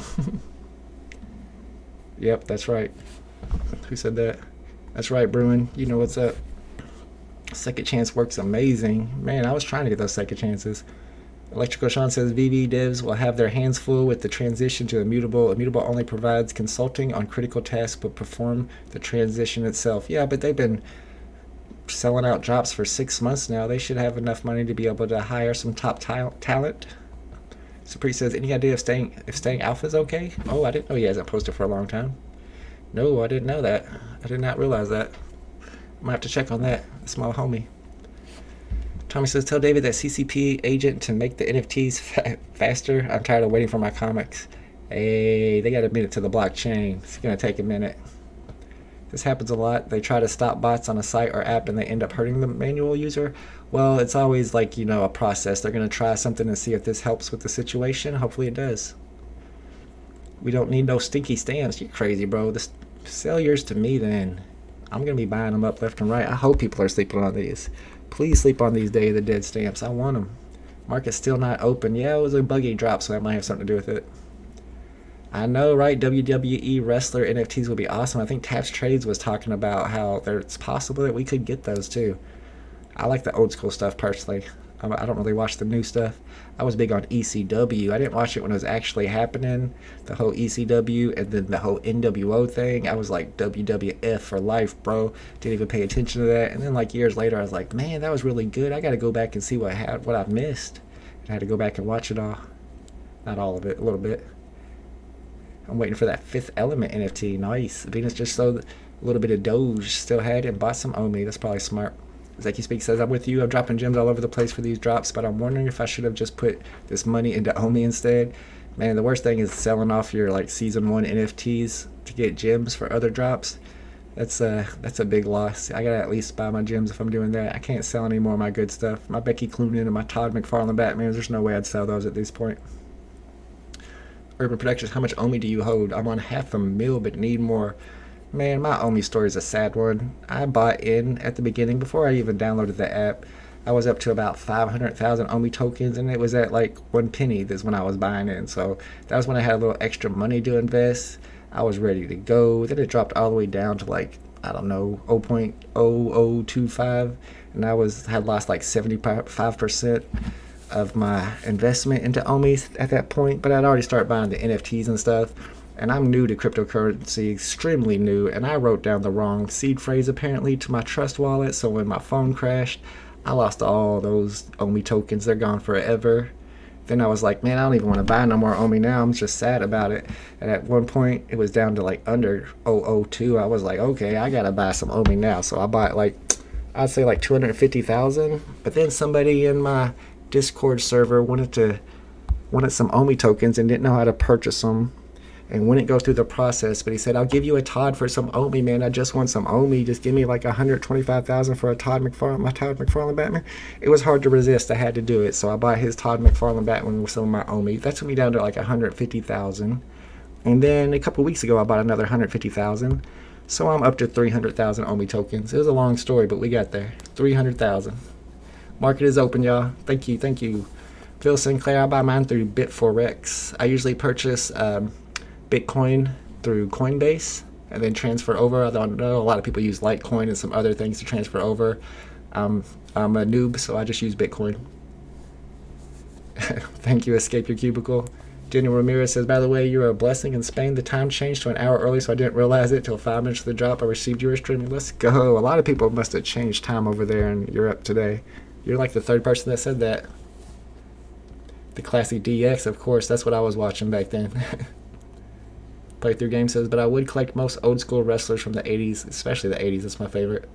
Yep, that's right. Who said that? That's right, Bruin. You know what's up. Second chance works amazing. Man, I was trying to get those second chances. Electrical Sean says VeVe devs will have their hands full with the transition to Immutable. Immutable only provides consulting on critical tasks but perform the transition itself. Yeah, but they've been selling out drops for 6 months now. They should have enough money to be able to hire some top talent. Supreme says, any idea if staying alpha is okay? Oh, I didn't know he hasn't posted for a long time. No, I didn't know that. I did not realize that. I'm gonna have to check on that. That's my homie. Tommy says, tell David that CCP agent to make the NFTs faster. I'm tired of waiting for my comics. Hey, they got to admit it to the blockchain. It's gonna take a minute. This happens a lot. They try to stop bots on a site or app and they end up hurting the manual user. Well, it's always like, a process. They're gonna try something and see if this helps with the situation. Hopefully it does. We don't need no stinky stamps. You're crazy, bro. Sell yours to me then. I'm going to be buying them up left and right. I hope people are sleeping on these. Please sleep on these Day of the Dead stamps. I want them. Market's still not open. Yeah, it was a buggy drop, so that might have something to do with it. I know, right? WWE wrestler NFTs would be awesome. I think Taps Trades was talking about how it's possible that we could get those too. I like the old school stuff personally. I don't really watch the new stuff. I was big on ECW. I didn't watch it when it was actually happening, the whole ECW and then the whole NWO thing. I was like, WWF for life, bro. Didn't even pay attention to that. And then like years later, I was like, man, that was really good. I got to go back and see what I've missed. I had to go back and watch it all. Not all of it, a little bit. I'm waiting for that Fifth Element NFT. Nice. Venus just sold a little bit of Doge. Still had and bought some Omi. That's probably smart. Zeki Speak says, I'm with you. I'm dropping gems all over the place for these drops, but I'm wondering if I should have just put this money into Omi instead. Man, the worst thing is selling off your like season 1 NFTs to get gems for other drops. That's a big loss. I gotta at least buy my gems if I'm doing that. I can't sell any more of my good stuff. My Becky Cloonan and my Todd McFarlane Batmans, there's no way I'd sell those at this point. Urban Productions, how much Omi do you hold? I'm on 500,000 but need more. Man, my Omi story is a sad one. I bought in at the beginning before I even downloaded the app. I was up to about 500,000 Omi tokens, and it was at like 1 penny. That's when I was buying in. So that was when I had a little extra money to invest. I was ready to go. Then it dropped all the way down to like, I don't know, 0.0025, and I had lost like 75%. of my investment into Omis at that point, but I'd already started buying the NFTs and stuff. And I'm new to cryptocurrency, extremely new, and I wrote down the wrong seed phrase apparently to my Trust wallet, so when my phone crashed, I lost all those Omi tokens. They're gone forever. Then I was like, man, I don't even want to buy no more Omi now. I'm just sad about it. And at one point, it was down to like under 0.002. I was like, okay, I got to buy some Omi now. So I bought like, I'd say like 250,000. But then somebody in my Discord server wanted some Omi tokens and didn't know how to purchase them and wouldn't go through the process. But he said, I'll give you a Todd for some Omi, man. I just want some Omi. Just give me like 125,000 for a Todd McFarlane, my Todd McFarlane Batman. It was hard to resist. I had to do it. So I bought his Todd McFarlane Batman with some of my Omi. That took me down to like 150,000. And then a couple weeks ago, I bought another 150,000. So I'm up to 300,000 Omi tokens. It was a long story, but we got there. 300,000. Market is open, y'all. Thank you. Thank you. Phil Sinclair, I buy mine through Bit4Rex. I usually purchase Bitcoin through Coinbase and then transfer over. I don't know, a lot of people use Litecoin and some other things to transfer over. I'm a noob, so I just use Bitcoin. Thank you, Escape Your Cubicle. Daniel Ramirez says, by the way, you're a blessing in Spain. The time changed to an hour early, so I didn't realize it till 5 minutes of the drop. I received your streaming. Let's go. A lot of people must have changed time over there in Europe today. You're like the third person that said that. The classic DX, of course. That's what I was watching back then. Playthrough Game says, but I would collect most old school wrestlers from the 80s, especially the 80s. That's my favorite.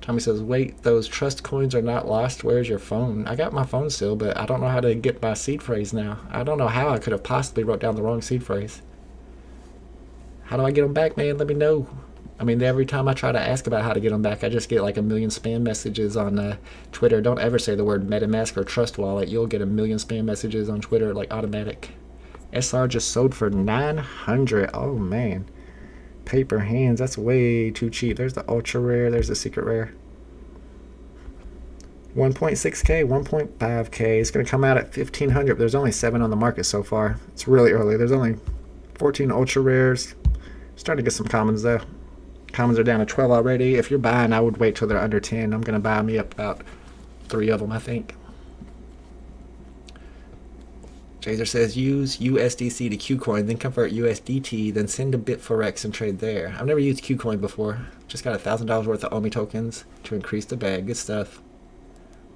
Tommy says, wait, those trust coins are not lost. Where's your phone? I got my phone still, but I don't know how to get my seed phrase now. I don't know how I could have possibly wrote down the wrong seed phrase. How do I get them back, man? Let me know. I mean, every time I try to ask about how to get them back, I just get like a million spam messages on Twitter. Don't ever say the word MetaMask or Trust Wallet. You'll get a million spam messages on Twitter, like automatic. SR just sold for 900. Oh man, paper hands. That's way too cheap. There's the ultra rare. There's the secret rare. 1.6k, 1.5k. It's gonna come out at 1,500. But there's only 7 on the market so far. It's really early. There's only 14 ultra rares. Starting to get some commons though. Commons are down to 12 already. If you're buying, I would wait till they're under 10. I'm gonna buy me up about 3 of them, I think. Jazer says, use USDC to Qcoin, then convert USDT, then send to Bit4Rex and trade there. I've never used Qcoin before. Just got $1,000 worth of Omi tokens to increase the bag. Good stuff.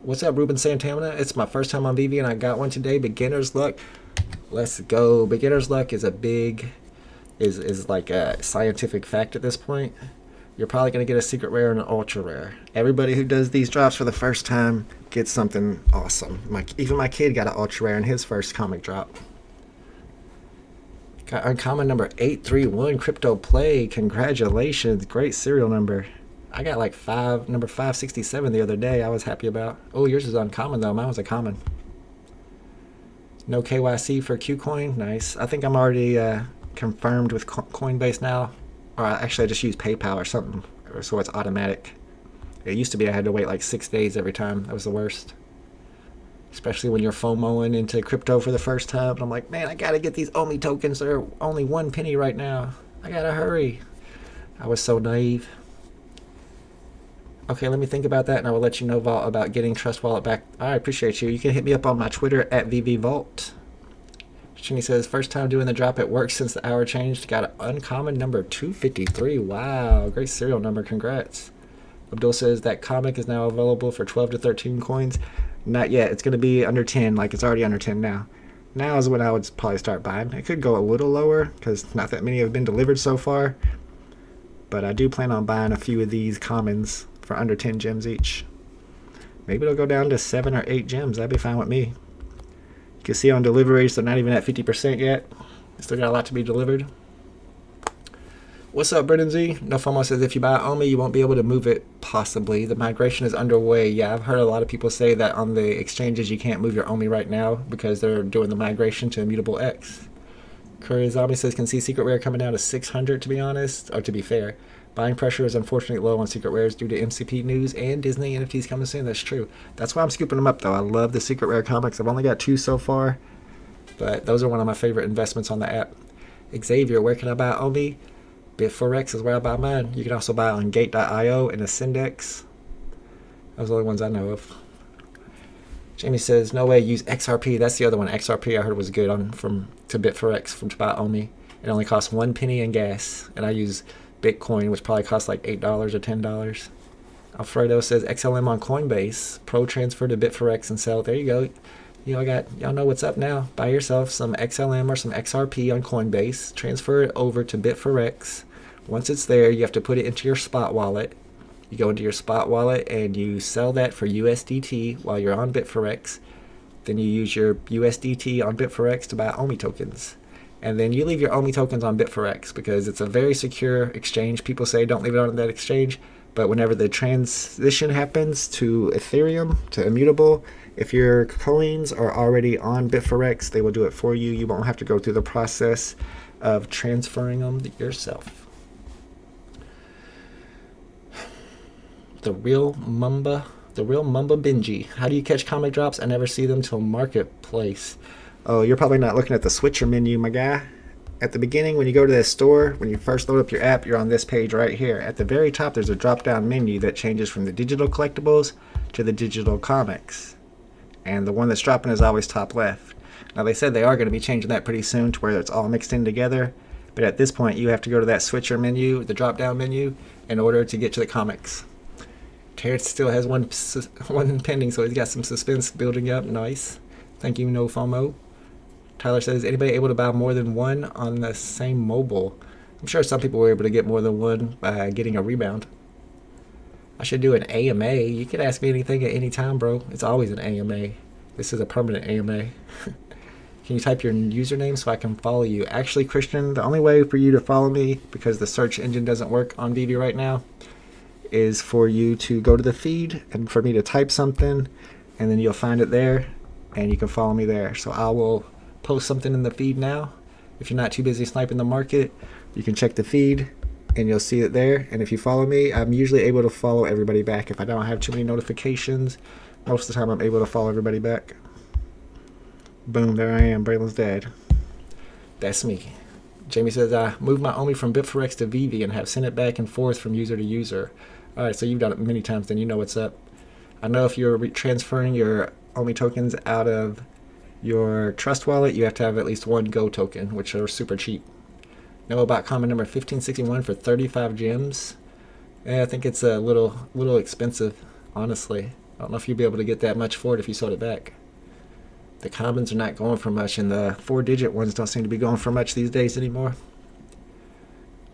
What's up, Ruben Santana? It's my first time on VeVe and I got one today. Beginner's luck. Let's go. Beginner's luck is a big, is like a scientific fact at this point. You're probably going to get a secret rare and an ultra rare. Everybody who does these drops for the first time gets something awesome. Even my kid got an ultra rare in his first comic drop. Got uncommon number 831, Crypto Play. Congratulations. Great serial number. I got like number 567 the other day. I was happy about. Oh, yours is uncommon though. Mine was a common. No KYC for Qcoin. Nice. I think I'm already confirmed with Coinbase now. Or actually, I just use PayPal or something, so it's automatic. It used to be I had to wait like 6 days every time. That was the worst. Especially when you're FOMOing into crypto for the first time. And I'm like, man, I gotta get these Omi tokens. They're only 1 penny right now. I gotta hurry. I was so naive. Okay, let me think about that, and I will let you know, Vault, about getting Trust Wallet back. I appreciate you. You can hit me up on my Twitter at VeVeVault. Shinny says, first time doing the drop at work since the hour changed. Got an uncommon number 253. Wow, great serial number. Congrats. Abdul says that comic is now available for 12 to 13 coins. Not yet. It's going to be under 10. Like, it's already under 10 now. Now is when I would probably start buying. It could go a little lower because not that many have been delivered so far. But I do plan on buying a few of these commons for under 10 gems each. Maybe it'll go down to 7 or 8 gems. That'd be fine with me. You can see on deliveries, they're not even at 50% yet. Still got a lot to be delivered. What's up, Brendan Z? No FOMO says, if you buy Omi, you won't be able to move it, possibly. The migration is underway. Yeah, I've heard a lot of people say that on the exchanges you can't move your Omi right now because they're doing the migration to Immutable X. Courier Zombie says, can see Secret Rare coming down to 600, to be honest, or to be fair. Buying pressure is unfortunately low on Secret Rares due to MCP news and Disney NFTs coming soon. That's true. That's why I'm scooping them up, though. I love the Secret Rare comics. I've only got 2 so far, but those are one of my favorite investments on the app. Xavier, where can I buy Omi? Bit4Rex is where I buy mine. You can also buy on Gate.io and Ascendex. Those are the only ones I know of. Jamie says, no way, use XRP. That's the other one. XRP I heard was good to Bit4X from to buy Omi. It only costs 1 penny in gas. And I use Bitcoin, which probably costs like $8 or $10. Alfredo says XLM on Coinbase. Pro transfer to Bit4X and sell. There you go. Y'all know what's up now. Buy yourself some XLM or some XRP on Coinbase. Transfer it over to Bit4X. Once it's there, you have to put it into your spot wallet. You go into your spot wallet and you sell that for USDT while you're on Bit4X. Then you use your USDT on Bit4X to buy Omi tokens. And then you leave your Omi tokens on Bit4X because it's a very secure exchange. People say don't leave it on that exchange. But whenever the transition happens to Ethereum, to immutable, if your coins are already on Bit4X, they will do it for you. You won't have to go through the process of transferring them yourself. The real Mamba Benji. How do you catch comic drops? I never see them till Marketplace. Oh, you're probably not looking at the switcher menu, my guy. At the beginning, when you go to the store, when you first load up your app, you're on this page right here. At the very top, there's a drop-down menu that changes from the digital collectibles to the digital comics. And the one that's dropping is always top left. Now, they said they are going to be changing that pretty soon to where it's all mixed in together. But at this point, you have to go to that switcher menu, the drop-down menu, in order to get to the comics. Terrence still has one pending, so he's got some suspense building up. Nice. Thank you, No FOMO. Tyler says, anybody able to buy more than one on the same mobile? I'm sure some people were able to get more than one by getting a rebound. I should do an AMA. You can ask me anything at any time, bro. It's always an AMA. This is a permanent AMA. Can you type your username so I can follow you? Actually, Christian, the only way for you to follow me, because the search engine doesn't work on VeVe right now, is for you to go to the feed and for me to type something, and then you'll find it there, and you can follow me there. So I will post something in the feed now. If you're not too busy sniping the market, you can check the feed and you'll see it there. And if you follow me, I'm usually able to follow everybody back. If I don't have too many notifications, most of the time I'm able to follow everybody back. Boom, there I am. Braylon's dead. That's me. Jamie says, I moved my Omi from Bit4X to VeVe and have sent it back and forth from user to user. Alright, so you've done it many times, then you know what's up. I know if you're transferring your Omi tokens out of your Trust wallet, you have to have at least one Go token, which are super cheap. Know about comment number 1561 for 35 gems? Yeah, I think it's a little expensive, honestly. I don't know if you'd be able to get that much for it if you sold it back. The commons are not going for much, and the 4-digit ones don't seem to be going for much these days anymore.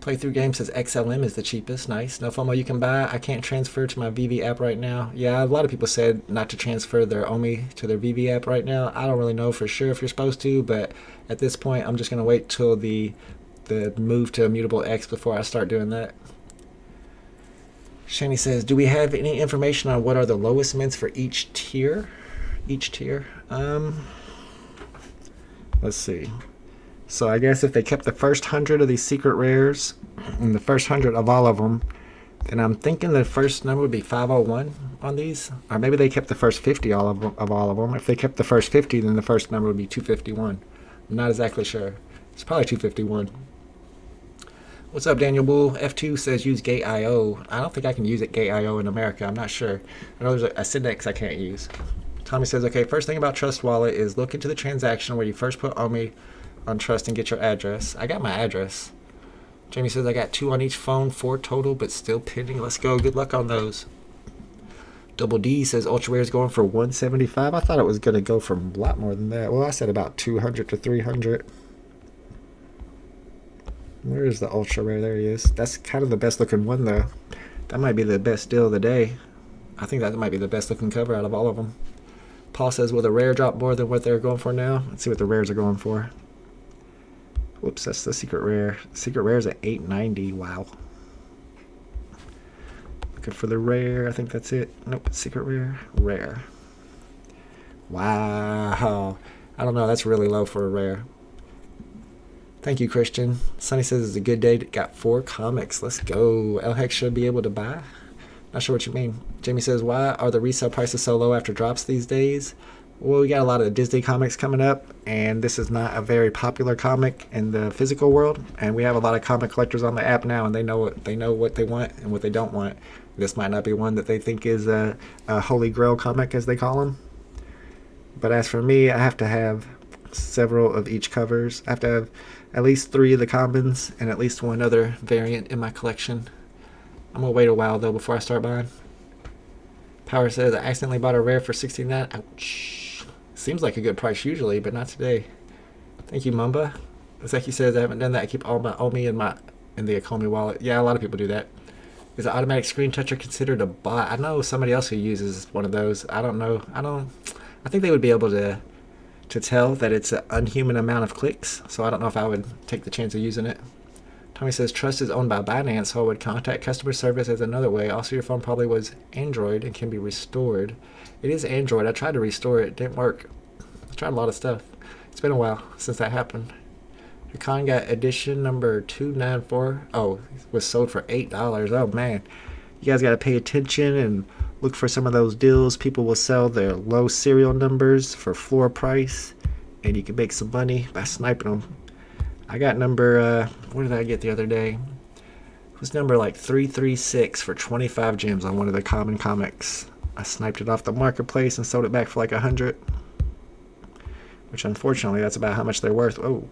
Playthrough Game says XLM is the cheapest. Nice. No FOMO you can buy. I can't transfer to my VeVe app right now. Yeah, a lot of people said not to transfer their Omi to their VeVe app right now. I don't really know for sure if you're supposed to, but at this point, I'm just going to wait till the move to Immutable X before I start doing that. Shani says, do we have any information on what are the lowest mints for each tier? Let's see. So I guess if they kept the first 100 of these secret rares, and the first 100 of all of them, then I'm thinking the first number would be 501 on these. Or maybe they kept the first 50 of all of them. If they kept the first 50, then the first number would be 251. I'm not exactly sure. It's probably 251. What's up, Daniel Bull? F2 says use Gate.io. I don't think I can use it Gate.io in America. I'm not sure. I know there's a syntax I can't use. Tommy says, okay, first thing about Trust Wallet is look into the transaction where you first put Omi on Trust and get your address. I got my address. Jamie says, I got 2 on each phone, 4 total, but still pending. Let's go. Good luck on those. Double D says Ultra Rare is going for 175. I thought it was going to go for a lot more than that. Well, I said about 200 to 300. Where is the Ultra Rare? There he is. That's kind of the best looking one, though. That might be the best deal of the day. I think that might be the best looking cover out of all of them. Paul says, will the rare drop more than what they're going for now? Let's see what the rares are going for. Whoops, that's the secret rare. Secret rare is at 890. Wow. Looking for the rare. I think that's it. Nope, secret rare. Rare. Wow. I don't know. That's really low for a rare. Thank you, Christian. Sunny says it's a good day. Got 4 comics. Let's go. LHEX should be able to buy. Not sure what you mean. Jamie says, why are the resale prices so low after drops these days? Well, we got a lot of Disney comics coming up, and this is not a very popular comic in the physical world. And we have a lot of comic collectors on the app now, and they know what they want and what they don't want. This might not be one that they think is a holy grail comic, as they call them. But as for me, I have to have several of each covers. I have to have at least 3 of the commons and at least one other variant in my collection. I'm going to wait a while, though, before I start buying. Power says, I accidentally bought a rare for $69. Ouch. Seems like a good price usually, but not today. Thank you, Mumba. Zeki says, I haven't done that. I keep all my Omi in the Akomi wallet. Yeah, a lot of people do that. Is an automatic screen toucher considered a bot? I know somebody else who uses one of those. I don't know. I think they would be able to tell that it's an unhuman amount of clicks. So I don't know if I would take the chance of using it. Tommy says, Trust is owned by Binance, so I would contact customer service as another way. Also, your phone probably was Android and can be restored. It is Android. I tried to restore it. It didn't work. I tried a lot of stuff. It's been a while since that happened. The con got edition number 294. Oh, it was sold for $8. Oh, man. You guys got to pay attention and look for some of those deals. People will sell their low serial numbers for floor price, and you can make some money by sniping them. I got number, what did I get the other day? It was number like 336 for 25 gems on one of the common comics. I sniped it off the marketplace and sold it back for like 100. Which unfortunately, that's about how much they're worth. Oh,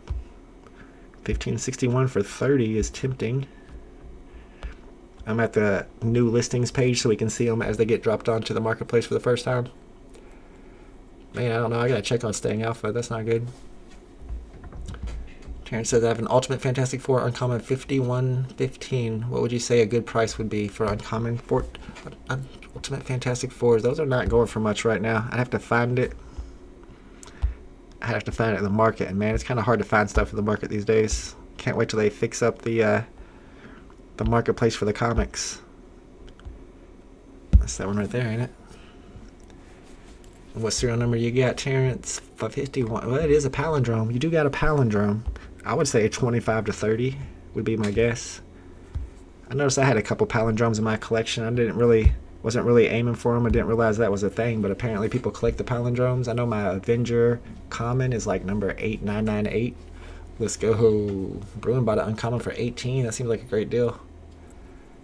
1561 for 30 is tempting. I'm at the new listings page so we can see them as they get dropped onto the marketplace for the first time. Man, I don't know. I gotta check on staying alpha. That's not good. Terrence says I have an Ultimate Fantastic Four Uncommon 5115. What would you say a good price would be for Uncommon Ultimate Fantastic Fours? Those are not going for much right now. I'd have to find it. I have to find it in the market, and man, it's kind of hard to find stuff in the market these days. Can't wait till they fix up the marketplace for the comics. That's that one right there, ain't it? What serial number you got, Terrence? 551. Well, it is a palindrome. You do got a palindrome. I would say 25 to 30 would be my guess. I noticed I had a couple palindromes in my collection. I wasn't really aiming for them. I didn't realize that was a thing, but apparently people collect the palindromes. I know my Avenger common is like number 8998. Let's go. Bruin bought an uncommon for 18. That seems like a great deal.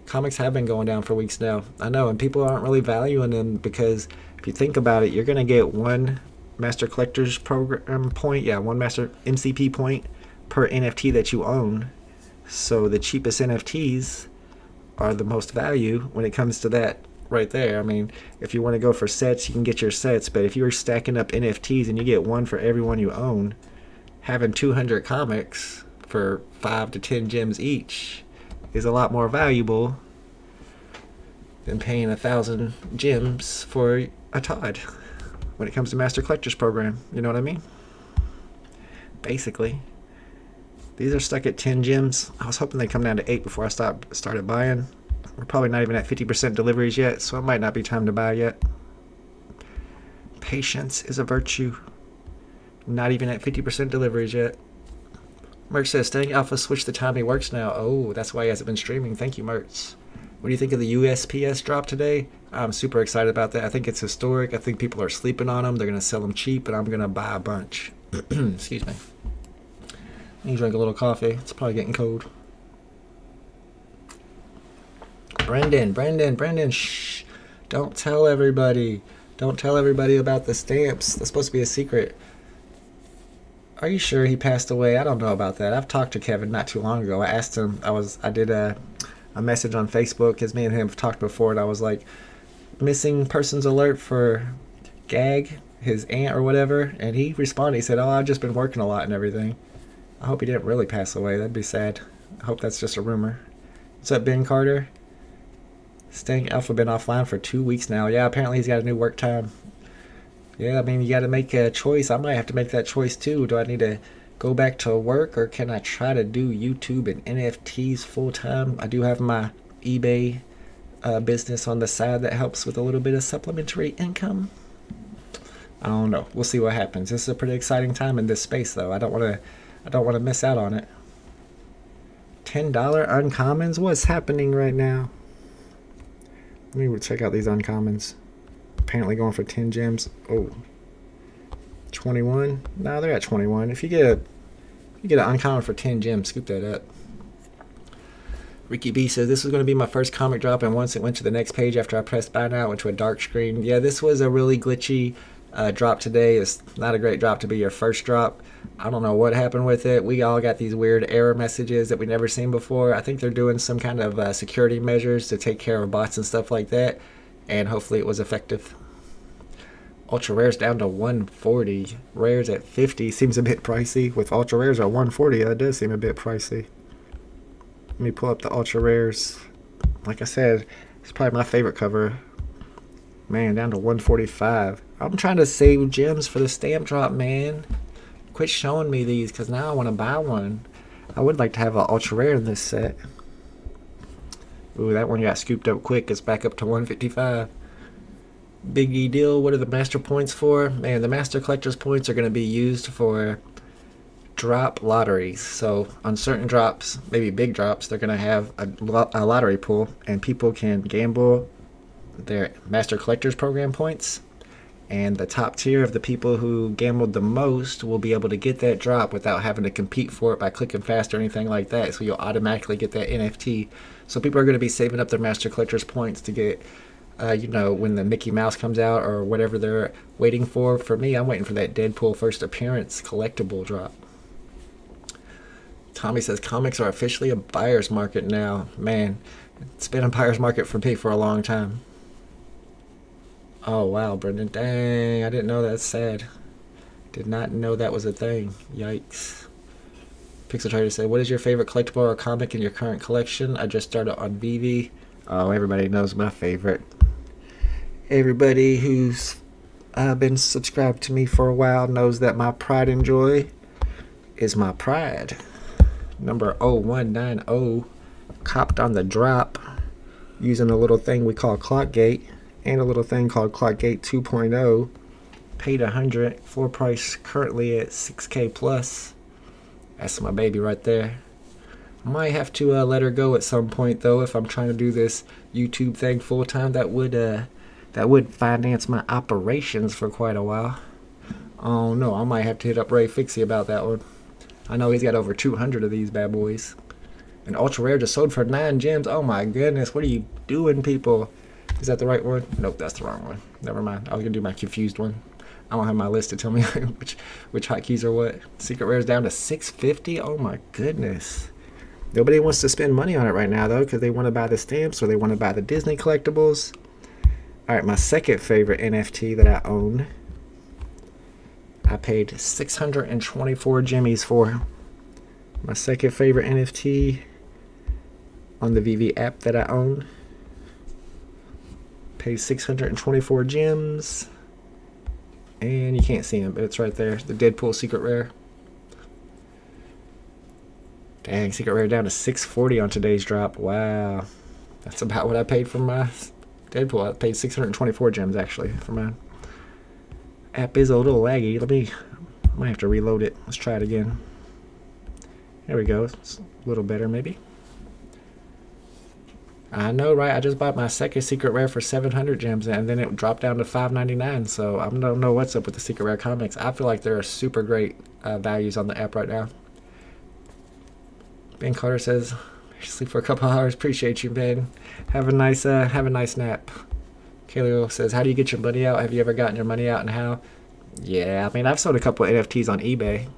Comics have been going down for weeks now. I know, and people aren't really valuing them because if you think about it, you're going to get one Master Collector's Program point, one Master MCP point per NFT that you own. So the cheapest NFTs are the most value when it comes to that right there. I mean, if you want to go for sets, you can get your sets, but if you're stacking up NFTs and you get one for every one you own, having 200 comics for 5 to 10 gems each is a lot more valuable than paying 1,000 gems for a Todd when it comes to Master Collector's Program. You know what I mean? Basically. These are stuck at 10 gems. I was hoping they'd come down to 8 before I started buying. We're probably not even at 50% deliveries yet, so it might not be time to buy yet. Patience is a virtue. Not even at 50% deliveries yet. Merch says, Staying Alpha switched the time he works now. Oh, that's why he hasn't been streaming. Thank you, Merch. What do you think of the USPS drop today? I'm super excited about that. I think it's historic. I think people are sleeping on them. They're going to sell them cheap, and I'm going to buy a bunch. Excuse me. Let me drink a little coffee. It's probably getting cold. Brendan, shh. Don't tell everybody. Don't tell everybody about the stamps. That's supposed to be a secret. Are you sure he passed away? I don't know about that. I've talked to Kevin not too long ago. I asked him, I did a message on Facebook because me and him have talked before, and I was like, missing persons alert for Gag, his aunt or whatever, and he responded. He said, I've just been working a lot and everything. I hope he didn't really pass away. That'd be sad. I hope that's just a rumor. What's up, Ben Carter? Staying Alpha been offline for 2 weeks now. Yeah, apparently he's got a new work time. Yeah, I mean, you got to make a choice. I might have to make that choice too. Do I need to go back to work, or can I try to do YouTube and NFTs full time? I do have my eBay business on the side that helps with a little bit of supplementary income. I don't know. We'll see what happens. This is a pretty exciting time in this space, though. I don't want to miss out on it. $10 uncommons? What's happening right now? Let me check out these uncommons. Apparently going for 10 gems. Oh, 21. No, they're at 21. If you get an uncommon for 10 gems, scoop that up. Ricky B says, this was going to be my first comic drop, and once it went to the next page after I pressed buy now, it went to a dark screen. Yeah, this was a really glitchy drop today. It's not a great drop to be your first drop. I don't know what happened with it. We all got these weird error messages that we never seen before. I think they're doing some kind of security measures to take care of bots and stuff like that, and hopefully it was effective. Ultra rares down to 140. Rares at 50 seems a bit pricey. With ultra rares at 140, that does seem a bit pricey. Let me pull up the ultra rares. Like I said, it's probably my favorite cover. Man, down to 145. I'm trying to save gems for the stamp drop, man. Quit showing me these, because now I want to buy one. I would like to have an ultra rare in this set. Ooh, that one got scooped up quick. It's back up to 155. Biggie deal. What are the master points for? Man, the master collector's points are going to be used for drop lotteries. So on certain drops, maybe big drops, they're going to have a lottery pool, and people can gamble their master collector's program points, and the top tier of the people who gambled the most will be able to get that drop without having to compete for it by clicking fast or anything like that. So you'll automatically get that NFT. So people are going to be saving up their master collector's points to get when the Mickey Mouse comes out or whatever they're waiting for. For me, I'm waiting for that Deadpool first appearance collectible drop. Tommy says comics are officially a buyer's market now. Man, it's been a buyer's market for me for a long time. Oh wow, Brendan. Dang, I didn't know that. That's sad. Did not know that was a thing. Yikes. Pixel Trader said, what is your favorite collectible or comic in your current collection? I just started on VeVe. Oh, everybody knows my favorite. Everybody who's been subscribed to me for a while knows that my pride and joy is my pride. Number 0190 copped on the drop using a little thing we call Clockgate and a little thing called Clockgate 2.0. Paid 100. Floor price currently at 6K plus. That's my baby right there. I might have to let her go at some point though if I'm trying to do this YouTube thing full time. That would finance my operations for quite a while. Oh no, I might have to hit up Ray Fixie about that one. I know he's got over 200 of these bad boys. And ultra rare just sold for 9 gems. Oh my goodness, what are you doing, people? Is that the right one? Nope, that's the wrong one. Never mind. I was gonna do my confused one. I don't have my list to tell me which hotkeys are what. Secret rare's down to 650. Oh my goodness. Nobody wants to spend money on it right now though, because they want to buy the stamps or they want to buy the Disney collectibles. All right, my second favorite NFT that I own, I paid 624 jimmies for. My second favorite NFT on the VeVe app that I own. Paid 624 gems. And you can't see him, but it's right there. The Deadpool secret rare. Dang, secret rare down to 640 on today's drop. Wow. That's about what I paid for my Deadpool. I paid 624 gems actually for mine. App is a little laggy. I might have to reload it. Let's try it again. There we go. It's a little better maybe. I know, right? I just bought my second secret rare for 700 gems and then it dropped down to 599. So I don't know what's up with the secret rare comics. I feel like there are super great values on the app right now. Ben Carter says, sleep for a couple hours. Appreciate you, Ben. Have a nice nap. Kaleo says, how do you get your money out? Have you ever gotten your money out and how? Yeah, I mean, I've sold a couple of NFTs on eBay.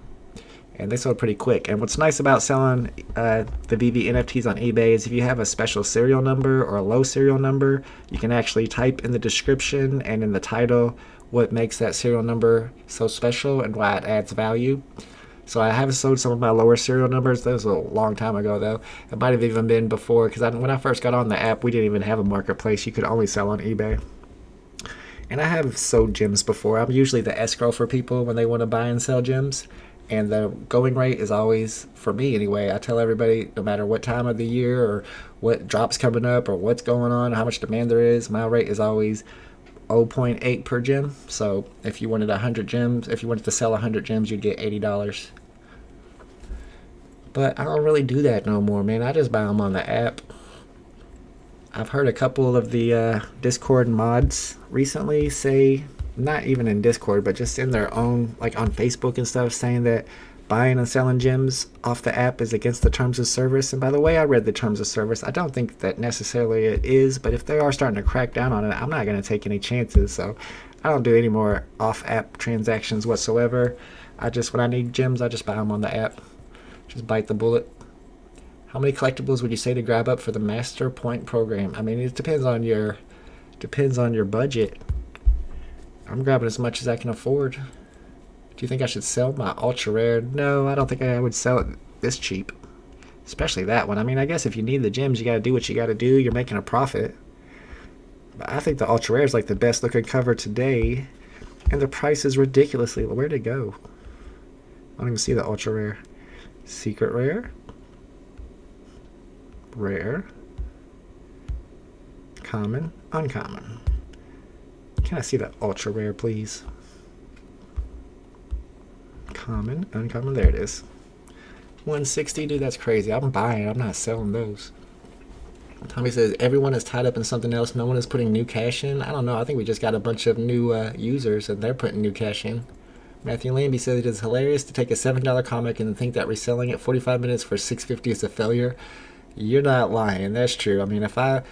And they sold pretty quick. And what's nice about selling the VeVe NFTs on eBay is if you have a special serial number or a low serial number, you can actually type in the description and in the title what makes that serial number so special and why it adds value. So I have sold some of my lower serial numbers. That was a long time ago, though. It might have even been before, because when I first got on the app, we didn't even have a marketplace. You could only sell on eBay. And I have sold gems before. I'm usually the escrow for people when they want to buy and sell gems. And the going rate is always, for me anyway, I tell everybody, no matter what time of the year or what drops coming up or what's going on, how much demand there is, my rate is always 0.8 per gem. So if you wanted 100 gems, if you wanted to sell 100 gems, you'd get $80. But I don't really do that no more, man. I just buy them on the app. I've heard a couple of the Discord mods recently say, not even in Discord, but just in their own, like on Facebook and stuff, saying that buying and selling gems off the app is against the terms of service. And by the way, I read the terms of service. I don't think that necessarily it is, but if they are starting to crack down on it, I'm not going to take any chances. So I don't do any more off-app transactions whatsoever. When I need gems, I just buy them on the app. Just bite the bullet. How many collectibles would you say to grab up for the Master Point program? I mean, it depends on your budget. I'm grabbing as much as I can afford. Do you think I should sell my ultra rare? No, I don't think I would sell it this cheap. Especially that one. I mean, I guess if you need the gems, you got to do what you got to do. You're making a profit. But I think the ultra rare is like the best looking cover today. And the price is ridiculously low. Where'd it go? I don't even see the ultra rare. Secret rare. Rare. Common. Uncommon. Can I see the ultra rare, please? Common, uncommon, there it is. 160, dude, that's crazy. I'm buying, I'm not selling those. Tommy says, everyone is tied up in something else. No one is putting new cash in. I don't know. I think we just got a bunch of new users and they're putting new cash in. Matthew Lambie says, it is hilarious to take a $7 comic and think that reselling it 45 minutes for $6.50 is a failure. You're not lying. That's true. I mean, if I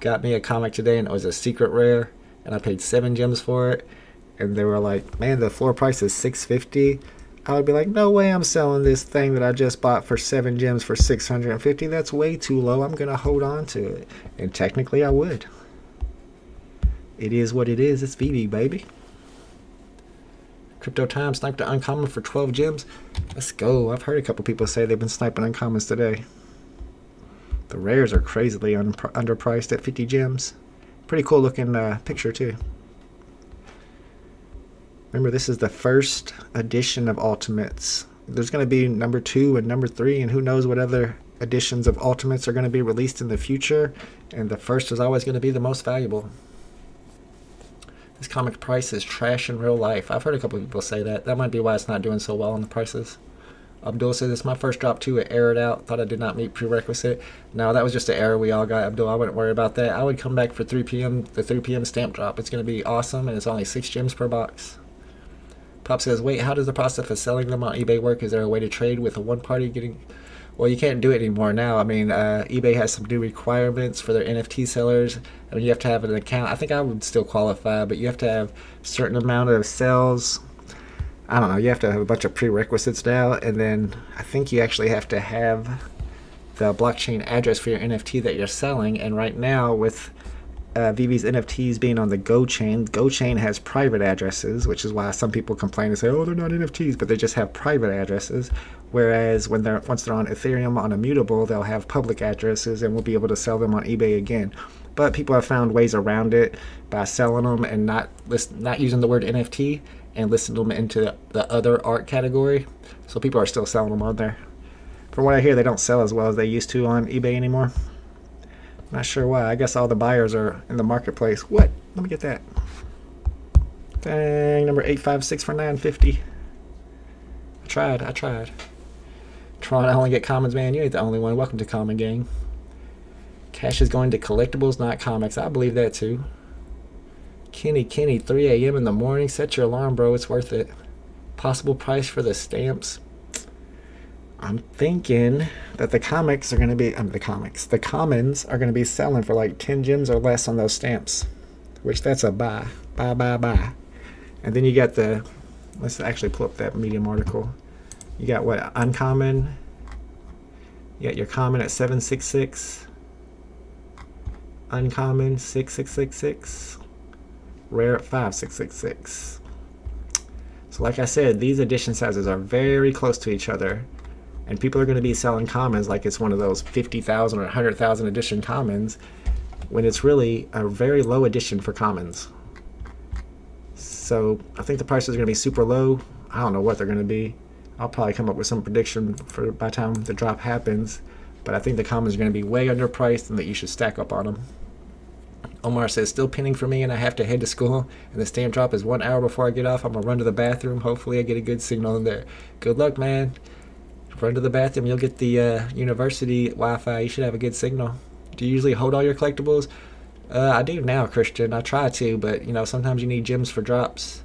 got me a comic today and it was a secret rare and I paid 7 gems for it and they were like, man, the floor price is $6.50, I would be like, no way I'm selling this thing that I just bought for 7 gems for $650. That's way too low. I'm going to hold on to it. And technically I would. It is what it is. It's VeVe, baby. Crypto Time sniped an uncommon for 12 gems. Let's go. I've heard a couple people say they've been sniping uncommons today. The rares are crazily underpriced at 50 gems. Pretty cool looking picture too. Remember, this is the first edition of Ultimates. There's going to be number 2 and number 3, and who knows what other editions of Ultimates are going to be released in the future. And the first is always going to be the most valuable. This comic price is trash in real life. I've heard a couple of people say that. That might be why it's not doing so well on the prices. Abdul says, it's my first drop too. It errored out. Thought I did not meet prerequisite. No, that was just an error we all got, Abdul. I wouldn't worry about that. I would come back for 3 p.m. The 3 p.m. stamp drop. It's going to be awesome, and it's only 6 gems per box. Pop says, wait, how does the process of selling them on eBay work? Is there a way to trade with a one party getting... Well, you can't do it anymore now. I mean, eBay has some new requirements for their NFT sellers. I mean, you have to have an account. I think I would still qualify, but you have to have a certain amount of sales. I don't know. You have to have a bunch of prerequisites now, and then I think you actually have to have the blockchain address for your NFT that you're selling. And right now, with VeVe's NFTs being on the GoChain has private addresses, which is why some people complain and say, oh, they're not NFTs, but they just have private addresses. Whereas once they're on Ethereum on Immutable, they'll have public addresses and we'll be able to sell them on eBay again. But people have found ways around it by selling them and not using the word NFT and listing them into the other art category. So people are still selling them on there. From what I hear, they don't sell as well as they used to on eBay anymore. Not sure why. I guess all the buyers are in the marketplace. What? Let me get that. Dang, number 856 for 950. I tried. Tron, I only get commons, man. You ain't the only one. Welcome to Common Gang. Cash is going to collectibles, not comics. I believe that too. Kenny, 3 a.m. in the morning. Set your alarm, bro. It's worth it. Possible price for the stamps. I'm thinking that the comics are going to be, the commons are going to be selling for like 10 gems or less on those stamps, which that's a buy. And then you got let's actually pull up that Medium article. You got what, uncommon? You got your common at 766, uncommon 6666, rare at 5666. So like I said, these edition sizes are very close to each other. And people are going to be selling commons like it's one of those 50,000 or 100,000 edition commons when it's really a very low edition for commons. So I think the prices are going to be super low. I don't know what they're going to be. I'll probably come up with some prediction for by the time the drop happens. But I think the commons are going to be way underpriced and that you should stack up on them. Omar says, still pinning for me and I have to head to school. And the stamp drop is 1 hour before I get off. I'm going to run to the bathroom. Hopefully I get a good signal in there. Good luck, man. Run to the bathroom, you'll get the university Wi-Fi. You should have a good signal. Do you usually hold all your collectibles? I do now, Christian. I try to, but sometimes you need gems for drops,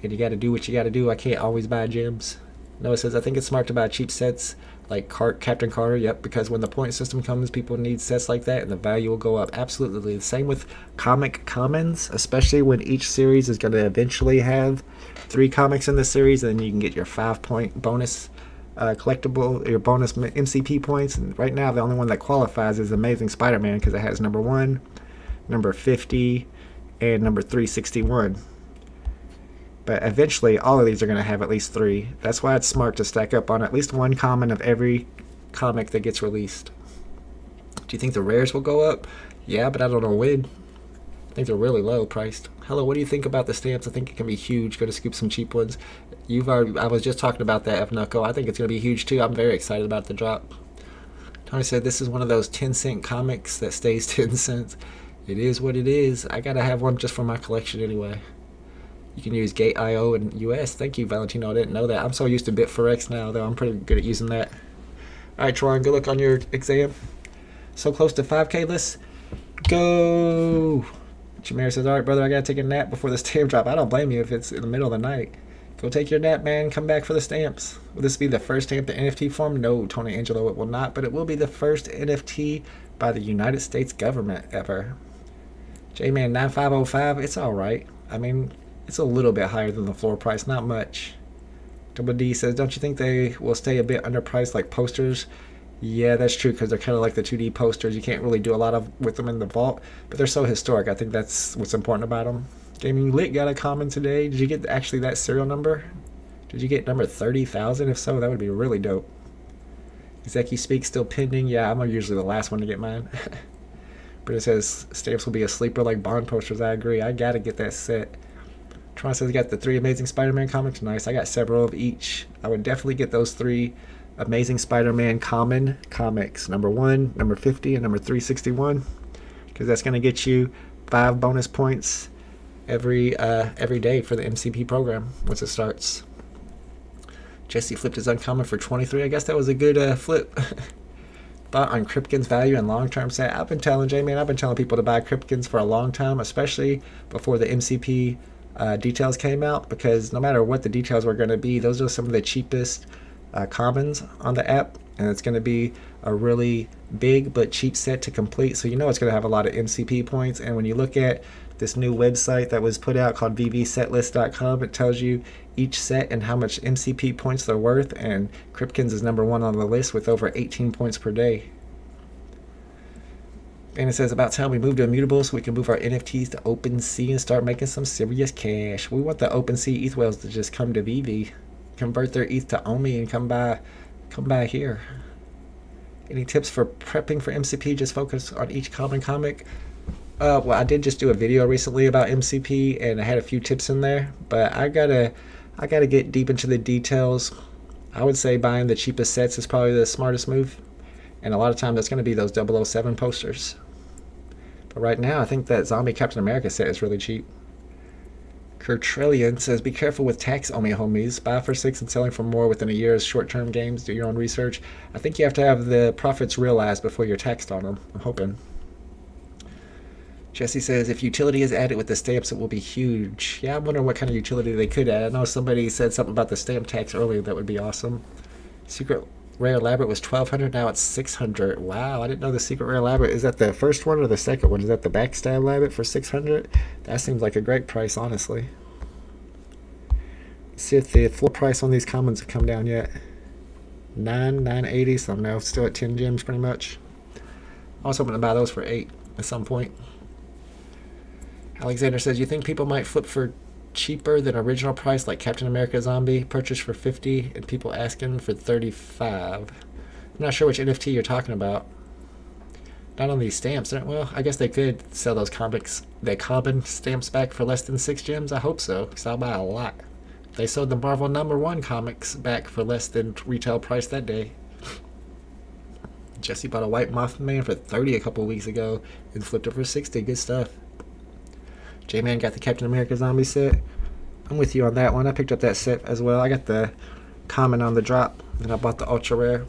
and you got to do what you got to do. I can't always buy gems. Noah says, I think it's smart to buy cheap sets like Captain Carter. Yep, because when the point system comes, people need sets like that, and the value will go up. Absolutely. The same with comic commons, especially when each series is going to eventually have 3 comics in the series, and then you can get your 5-point bonus collectible, your bonus MCP points. And right now, the only one that qualifies is Amazing Spider-Man because it has number 1, number 50, and number 361. But eventually, all of these are going to have at least 3. That's why it's smart to stack up on at least 1 common of every comic that gets released. Do you think the rares will go up? Yeah, but I don't know when. I think they're really low priced. Hello, what do you think about the stamps? I think it can be huge. Go to scoop some cheap ones. I was just talking about that, F-Knuckle. I think it's going to be huge too. I'm very excited about the drop. Tony said this is one of those 10-cent comics that stays 10 cents. It is what it is. I got to have one just for my collection anyway. You can use Gate.io in US. Thank you, Valentino. I didn't know that. I'm so used to Bitforex now, though. I'm pretty good at using that. All right, Tron, good luck on your exam. So close to 5K. Let's go. Jameer says, all right, brother, I got to take a nap before the stamp drop. I don't blame you if it's in the middle of the night. Go take your nap, man. Come back for the stamps. Will this be the first stamp in NFT form? No, Tony Angelo, it will not, but it will be the first NFT by the United States government ever. J-Man 9505, it's all right. I mean, it's a little bit higher than the floor price, not much. Double D says, don't you think they will stay a bit underpriced like posters? Yeah, that's true because they're kind of like the 2D posters. You can't really do a lot with them in the vault, but they're so historic. I think that's what's important about them. Gaming Lit got a comment today. Did you get actually that serial number? Did you get number 30,000? If so, that would be really dope. Zeki Speak still pending. Yeah, I'm usually the last one to get mine. But it says stamps will be a sleeper like Bond posters. I agree. I gotta get that set. Tron says, got the 3 Amazing Spider-Man comics. Nice. I got several of each. I would definitely get those 3 Amazing Spider-Man common comics. Number 1, number 50, and number 361. Because that's going to get you 5 bonus points every day for the MCP program once it starts. Jesse flipped his uncommon for 23. I guess that was a good flip. Bought on Kripken's value and long-term set. I've been telling people to buy Kripken's for a long time, especially before the MCP details came out, because no matter what the details were going to be, those are some of the cheapest commons on the app, and it's going to be a really big but cheap set to complete, so you know it's going to have a lot of MCP points. And when you look at this new website that was put out called VeVeSetlist.com, it tells you each set and how much MCP points they're worth, and Kripken's is number 1 on the list with over 18 points per day. And it says, about time we move to Immutable so we can move our NFTs to OpenSea and start making some serious cash. We want the OpenSea ETH whales to just come to VeVe, convert their ETH to OMI, and come by here. Any tips for prepping for MCP? Just focus on each common comic. Well, I did just do a video recently about MCP, and I had a few tips in there, but I gotta get deep into the details. I would say buying the cheapest sets is probably the smartest move, and a lot of times that's going to be those 007 posters. But right now, I think that Zombie Captain America set is really cheap. Kurtrillion says, be careful with tax, OMI homies. Buy for 6 and selling for more within a year is short-term games. Do your own research. I think you have to have the profits realized before you're taxed on them. I'm hoping. Jesse says, if utility is added with the stamps, it will be huge. Yeah, I'm wondering what kind of utility they could add. I know somebody said something about the stamp tax earlier. That would be awesome. Secret Rare Elaborate was $1,200. Now it's $600. Wow, I didn't know the Secret Rare Elaborate. Is that the first one or the second one? Is that the Backstab Elaborate for $600? That seems like a great price, honestly. Let's see if the floor price on these commons have come down yet. $980, so I'm now still at 10 gems pretty much. I was hoping to buy those for 8 at some point. Alexander says, you think people might flip for cheaper than original price, like Captain America Zombie purchased for 50 and people asking for 35? I'm not sure which NFT you're talking about. Not on these stamps. Well, I guess they could sell those comics, the common stamps back for less than 6 gems. I hope so, because I'll buy a lot. They sold the Marvel #1 comics back for less than retail price that day. Jesse bought a White Mothman for 30 a couple weeks ago and flipped it for 60. Good stuff. J-Man got the Captain America Zombie set. I'm with you on that one. I picked up that set as well. I got the common on the drop, and I bought the ultra rare.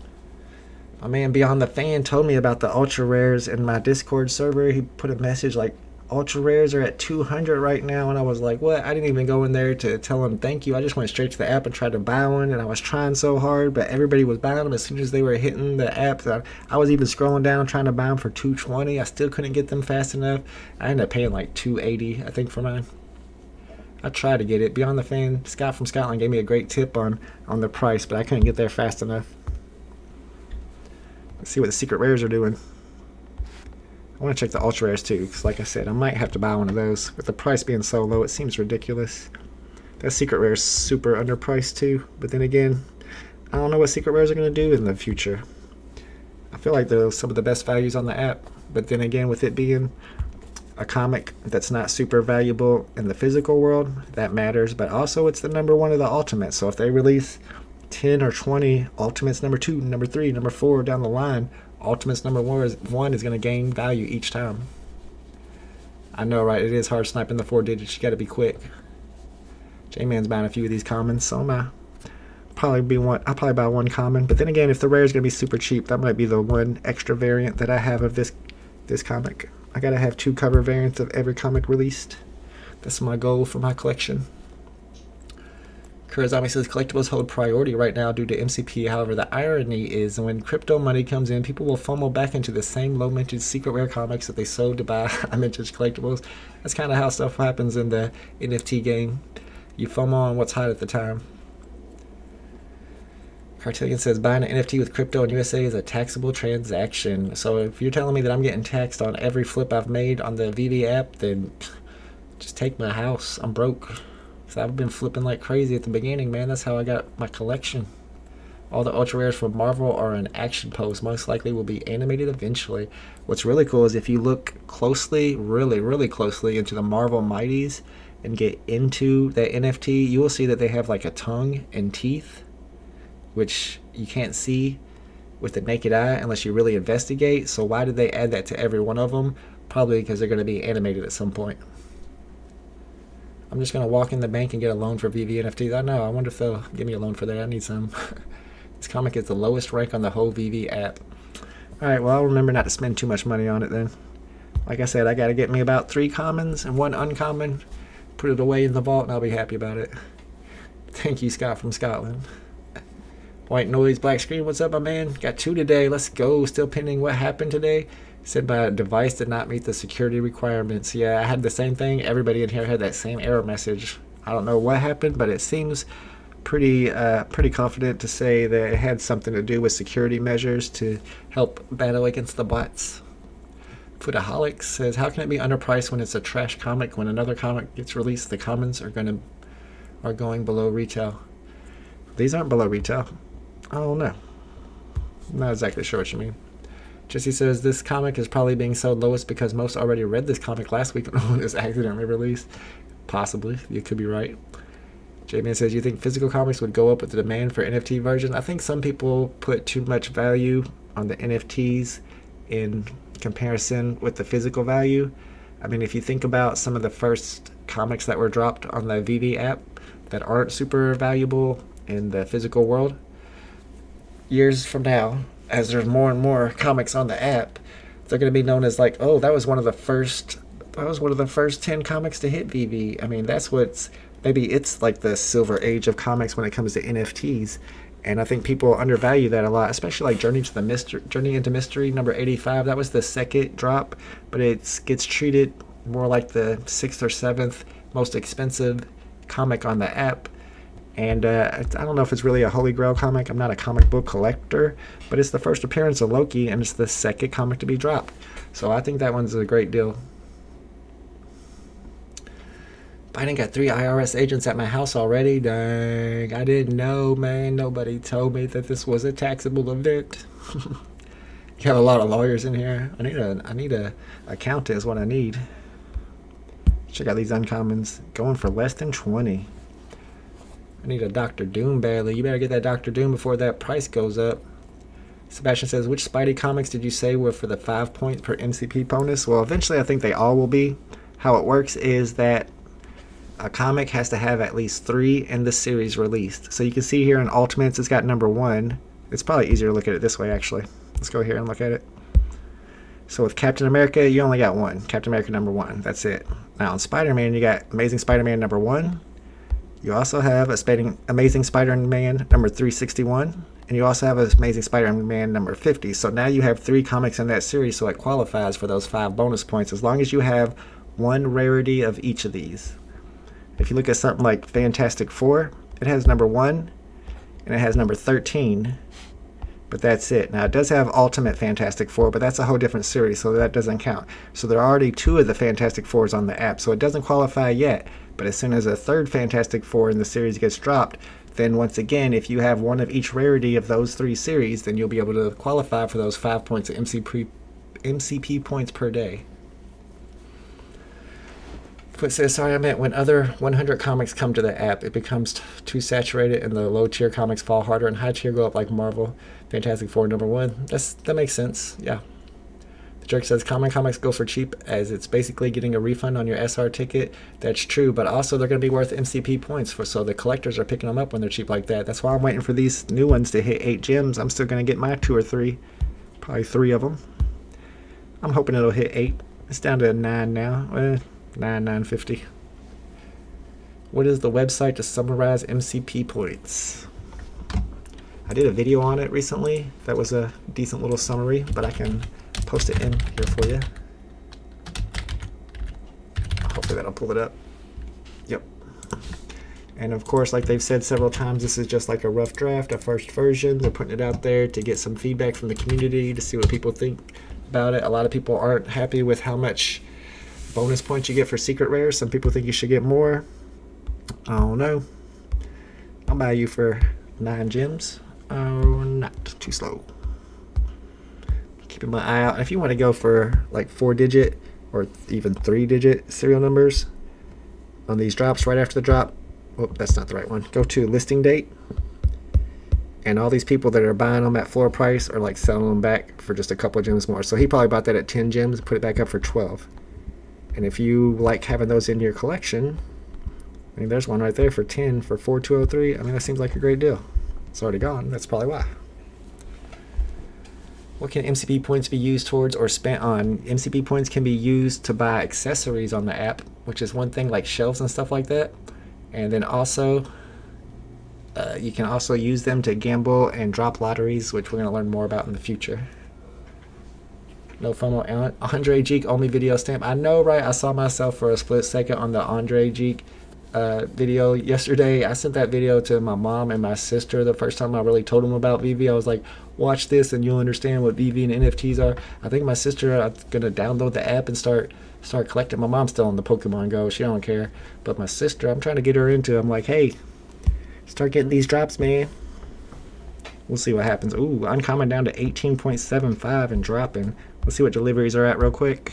My man Beyond the Fan told me about the ultra rares in my Discord server. He put a message like ultra rares are at 200 right now, and I was like, what? I didn't even go in there to tell them thank you. I just went straight to the app and tried to buy one, and I was trying so hard, but everybody was buying them as soon as they were hitting the app. I was even scrolling down trying to buy them for 220. I still couldn't get them fast enough. I ended up paying like 280, I think, for mine. I tried to get it. Beyond the Fan, Scott from Scotland gave me a great tip on the price, but I couldn't get there fast enough. Let's see what the secret rares are doing. I want to check the ultra rares too, because like I said, I might have to buy one of those. With the price being so low, it seems ridiculous. That secret rare is super underpriced too, but then again, I don't know what secret rares are going to do in the future. I feel like they're some of the best values on the app, but then again, with it being a comic that's not super valuable in the physical world, that matters, but also it's the number one of the Ultimates, so if they release 10 or 20 Ultimates number 2, number 3, number 4 down the line, Ultimates number 1 is going to gain value each time. I know, right? It is hard sniping the 4 digits. You got to be quick. J-Man's buying a few of these commons, so I'll probably buy one common. But then again, if the rare is going to be super cheap, that might be the one extra variant that I have of this comic. I got to have 2 cover variants of every comic released. That's my goal for my collection. Kurazami says collectibles hold priority right now due to MCP. However, the irony is when crypto money comes in, people will FOMO back into the same low-minted secret rare comics that they sold to buy vintage collectibles. That's kind of how stuff happens in the NFT game. You FOMO on what's hot at the time. Cartelian says buying an NFT with crypto in USA is a taxable transaction. So if you're telling me that I'm getting taxed on every flip I've made on the VeVe app, then just take my house. I'm broke. I've been flipping like crazy at the beginning, man. That's how I got my collection. All the ultra rares from Marvel are an action pose. Most likely will be animated eventually. What's really cool is if you look closely, really closely into the Marvel Mighties and get into that NFT, you will see that they have like a tongue and teeth, which you can't see with the naked eye unless you really investigate. So why did they add that to every one of them? Probably because they're going to be animated at some point. I'm just going to walk in the bank and get a loan for VeVe NFTs. I know. I wonder if they'll give me a loan for that. I need some. This comic is the lowest rank on the whole VeVe app. Alright, well, I'll remember not to spend too much money on it then. Like I said, I got to get me about 3 commons and 1 uncommon. Put it away in the vault and I'll be happy about it. Thank you, Scott from Scotland. White Noise, Black Screen, what's up, my man? Got 2 today. Let's go. Still pending what happened today. Said my device did not meet the security requirements. Yeah, I had the same thing. Everybody in here had that same error message. I don't know what happened, but it seems pretty confident to say that it had something to do with security measures to help battle against the bots. Foodaholic says, how can it be underpriced when it's a trash comic? When another comic gets released, the commons are going below retail. These aren't below retail. I don't know. I'm not exactly sure what you mean. Jesse says this comic is probably being sold lowest because most already read this comic last week when it was accidentally released. Possibly. You could be right. J-Man says, you think physical comics would go up with the demand for NFT versions? I think some people put too much value on the NFTs in comparison with the physical value. I mean, if you think about some of the first comics that were dropped on the VeVe app that aren't super valuable in the physical world, years from now, as there's more and more comics on the app, they're going to be known as like, oh, that was one of the first 10 comics to hit VeVe. I mean, maybe it's like the silver age of comics when it comes to NFTs. And I think people undervalue that a lot, especially like Journey into Mystery number 85. That was the second drop, but it gets treated more like the 6th or 7th most expensive comic on the app. And I don't know if it's really a holy grail comic. I'm not a comic book collector, but it's the first appearance of Loki, and it's the second comic to be dropped. So I think that one's a great deal. Biden got 3 IRS agents at my house already. Dang, I didn't know, man. Nobody told me that this was a taxable event. You have a lot of lawyers in here. I need a accountant is what I need. Check out these uncommons. Going for less than 20. I need a Dr. Doom badly. You better get that Dr. Doom before that price goes up. Sebastian says, which Spidey comics did you say were for the 5 points per MCP bonus? Well, eventually I think they all will be. How it works is that a comic has to have at least 3 in the series released. So you can see here in Ultimates, it's got number 1. It's probably easier to look at it this way, actually. Let's go here and look at it. So with Captain America, you only got one. Captain America number 1. That's it. Now in Spider-Man, you got Amazing Spider-Man number 1. You also have Amazing Spider-Man number 361. And you also have Amazing Spider-Man number 50. So now you have 3 comics in that series, so it qualifies for those 5 bonus points as long as you have one rarity of each of these. If you look at something like Fantastic Four, it has number 1 and it has number 13. But that's it. Now, it does have Ultimate Fantastic Four, but that's a whole different series, so that doesn't count. So there are already 2 of the Fantastic Fours on the app, so it doesn't qualify yet. But as soon as a third Fantastic Four in the series gets dropped, then once again, if you have one of each rarity of those 3 series, then you'll be able to qualify for those 5 points of MCP points per day. Foot says, sorry, I meant when other 100 comics come to the app, it becomes too saturated and the low tier comics fall harder and high tier go up like Marvel, Fantastic Four number 1. That makes sense, yeah. The jerk says, comics go for cheap as it's basically getting a refund on your SR ticket. That's true, but also they're going to be worth MCP points, so the collectors are picking them up when they're cheap like that. That's why I'm waiting for these new ones to hit 8 gems. I'm still going to get my 2 or 3, probably 3 of them. I'm hoping it'll hit 8. It's down to 9 now. 9,950. What is the website to summarize MCP points? I did a video on it recently. That was a decent little summary, but I can post it in here for you. Hopefully that'll pull it up. Yep. And of course, like they've said several times, this is just like a rough draft, a first version. They're putting it out there to get some feedback from the community to see what people think about it. A lot of people aren't happy with how much bonus points you get for secret rares. Some people think you should get more. I don't know. I'll buy you for 9 gems. Oh, not too slow. Keeping my eye out. If you want to go for like 4-digit or even 3-digit serial numbers on these drops right after the drop, oh, that's not the right one. Go to listing date. And all these people that are buying them at floor price are like selling them back for just a couple of gems more. So he probably bought that at 10 gems and put it back up for 12. And if you like having those in your collection, I mean, there's one right there for 10 for 4203. I mean, that seems like a great deal. It's already gone. That's probably why. What can MCP points be used towards or spent on? MCP points can be used to buy accessories on the app, which is one thing, like shelves and stuff like that. And then also, you can also use them to gamble and drop lotteries, which we're going to learn more about in the future. No FOMO. Andre Geek only video stamp. I know, right? I saw myself for a split second on the Andre Geek video yesterday. I sent that video to my mom and my sister the first time I really told them about VeVe. I was like, watch this and you'll understand what VeVe and NFTs are. I think my sister is going to download the app and start collecting. My mom's still on the Pokemon Go. She don't care. But my sister, I'm trying to get her into it. I'm like, hey, start getting these drops, man. We'll see what happens. Ooh, uncommon down to 18.75 and dropping. Let's see what deliveries are at real quick.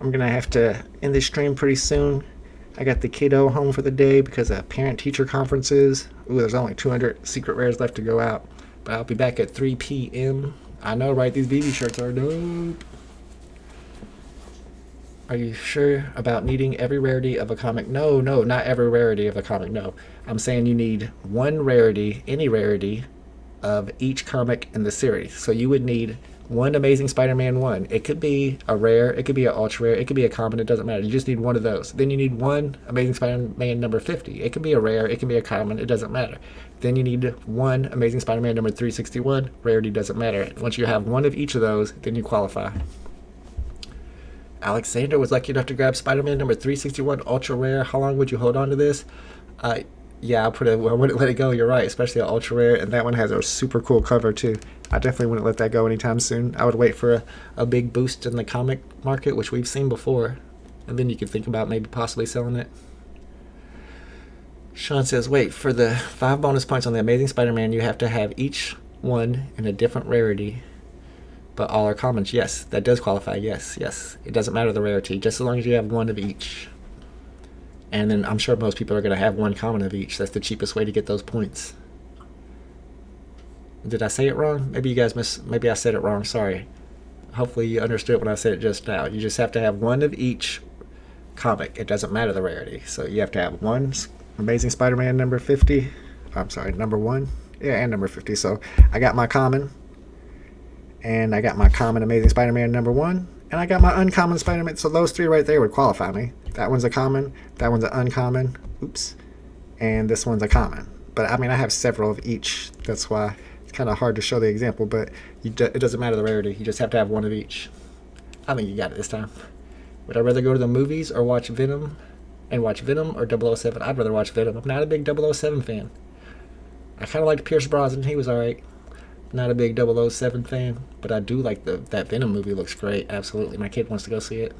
I'm going to have to end this stream pretty soon. I got the kiddo home for the day because of parent-teacher conferences. Ooh, there's only 200 secret rares left to go out. But I'll be back at 3 p.m. I know, right? These VeVe shirts are dope. Are you sure about needing every rarity of a comic? No, not every rarity of a comic, no. I'm saying you need one rarity, any rarity, of each comic in the series. So you would need one Amazing Spider-Man 1. It could be a rare, it could be an ultra rare, it could be a common, it doesn't matter. You just need one of those. Then you need one Amazing Spider-Man number 50. It could be a rare, it can be a common, it doesn't matter. Then you need one Amazing Spider-Man number 361. Rarity doesn't matter. Once you have one of each of those, then you qualify. Alexander was lucky enough to grab Spider-Man number 361 ultra rare. How long would you hold on to this? Yeah, I wouldn't let it go. You're right, especially an ultra rare, and that one has a super cool cover too. I definitely wouldn't let that go anytime soon. I would wait for a big boost in the comic market, which we've seen before, and then you could think about maybe possibly selling it. Sean says, wait, for the 5 bonus points on the Amazing Spider-Man, you have to have each one in a different rarity, but all are commons. Yes, that does qualify. Yes. It doesn't matter the rarity, just as long as you have one of each. And then I'm sure most people are going to have one common of each. That's the cheapest way to get those points. Did I say it wrong? Maybe you guys maybe I said it wrong. Sorry. Hopefully you understood when I said it just now. You just have to have one of each comic. It doesn't matter the rarity. So you have to have one Amazing Spider-Man number 50. I'm sorry, number 1. Yeah, and number 50. So I got my common. And I got my common Amazing Spider-Man #1. And I got my uncommon Spider-Man. So those 3 right there would qualify me. That one's a common. That one's an uncommon. Oops. And this one's a common. But I mean, I have several of each. That's why it's kind of hard to show the example. But it doesn't matter the rarity. You just have to have one of each. I think you got it this time. Would I rather go to the movies or watch Venom? And watch Venom or 007? I'd rather watch Venom. I'm not a big 007 fan. I kind of liked Pierce Brosnan. He was alright. Not a big 007 fan. But I do like that Venom movie. Looks great. Absolutely. My kid wants to go see it.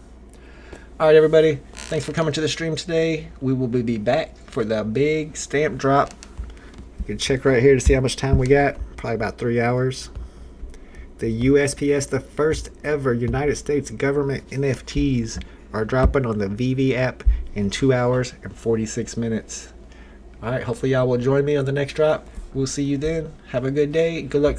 Alright, everybody. Thanks for coming to the stream today. We will be back for the big stamp drop. You can check right here to see how much time we got. Probably about 3 hours. The USPS, the first ever United States government NFTs, are dropping on the VeVe app in 2 hours and 46 minutes. Alright, hopefully y'all will join me on the next drop. We'll see you then. Have a good day. Good luck.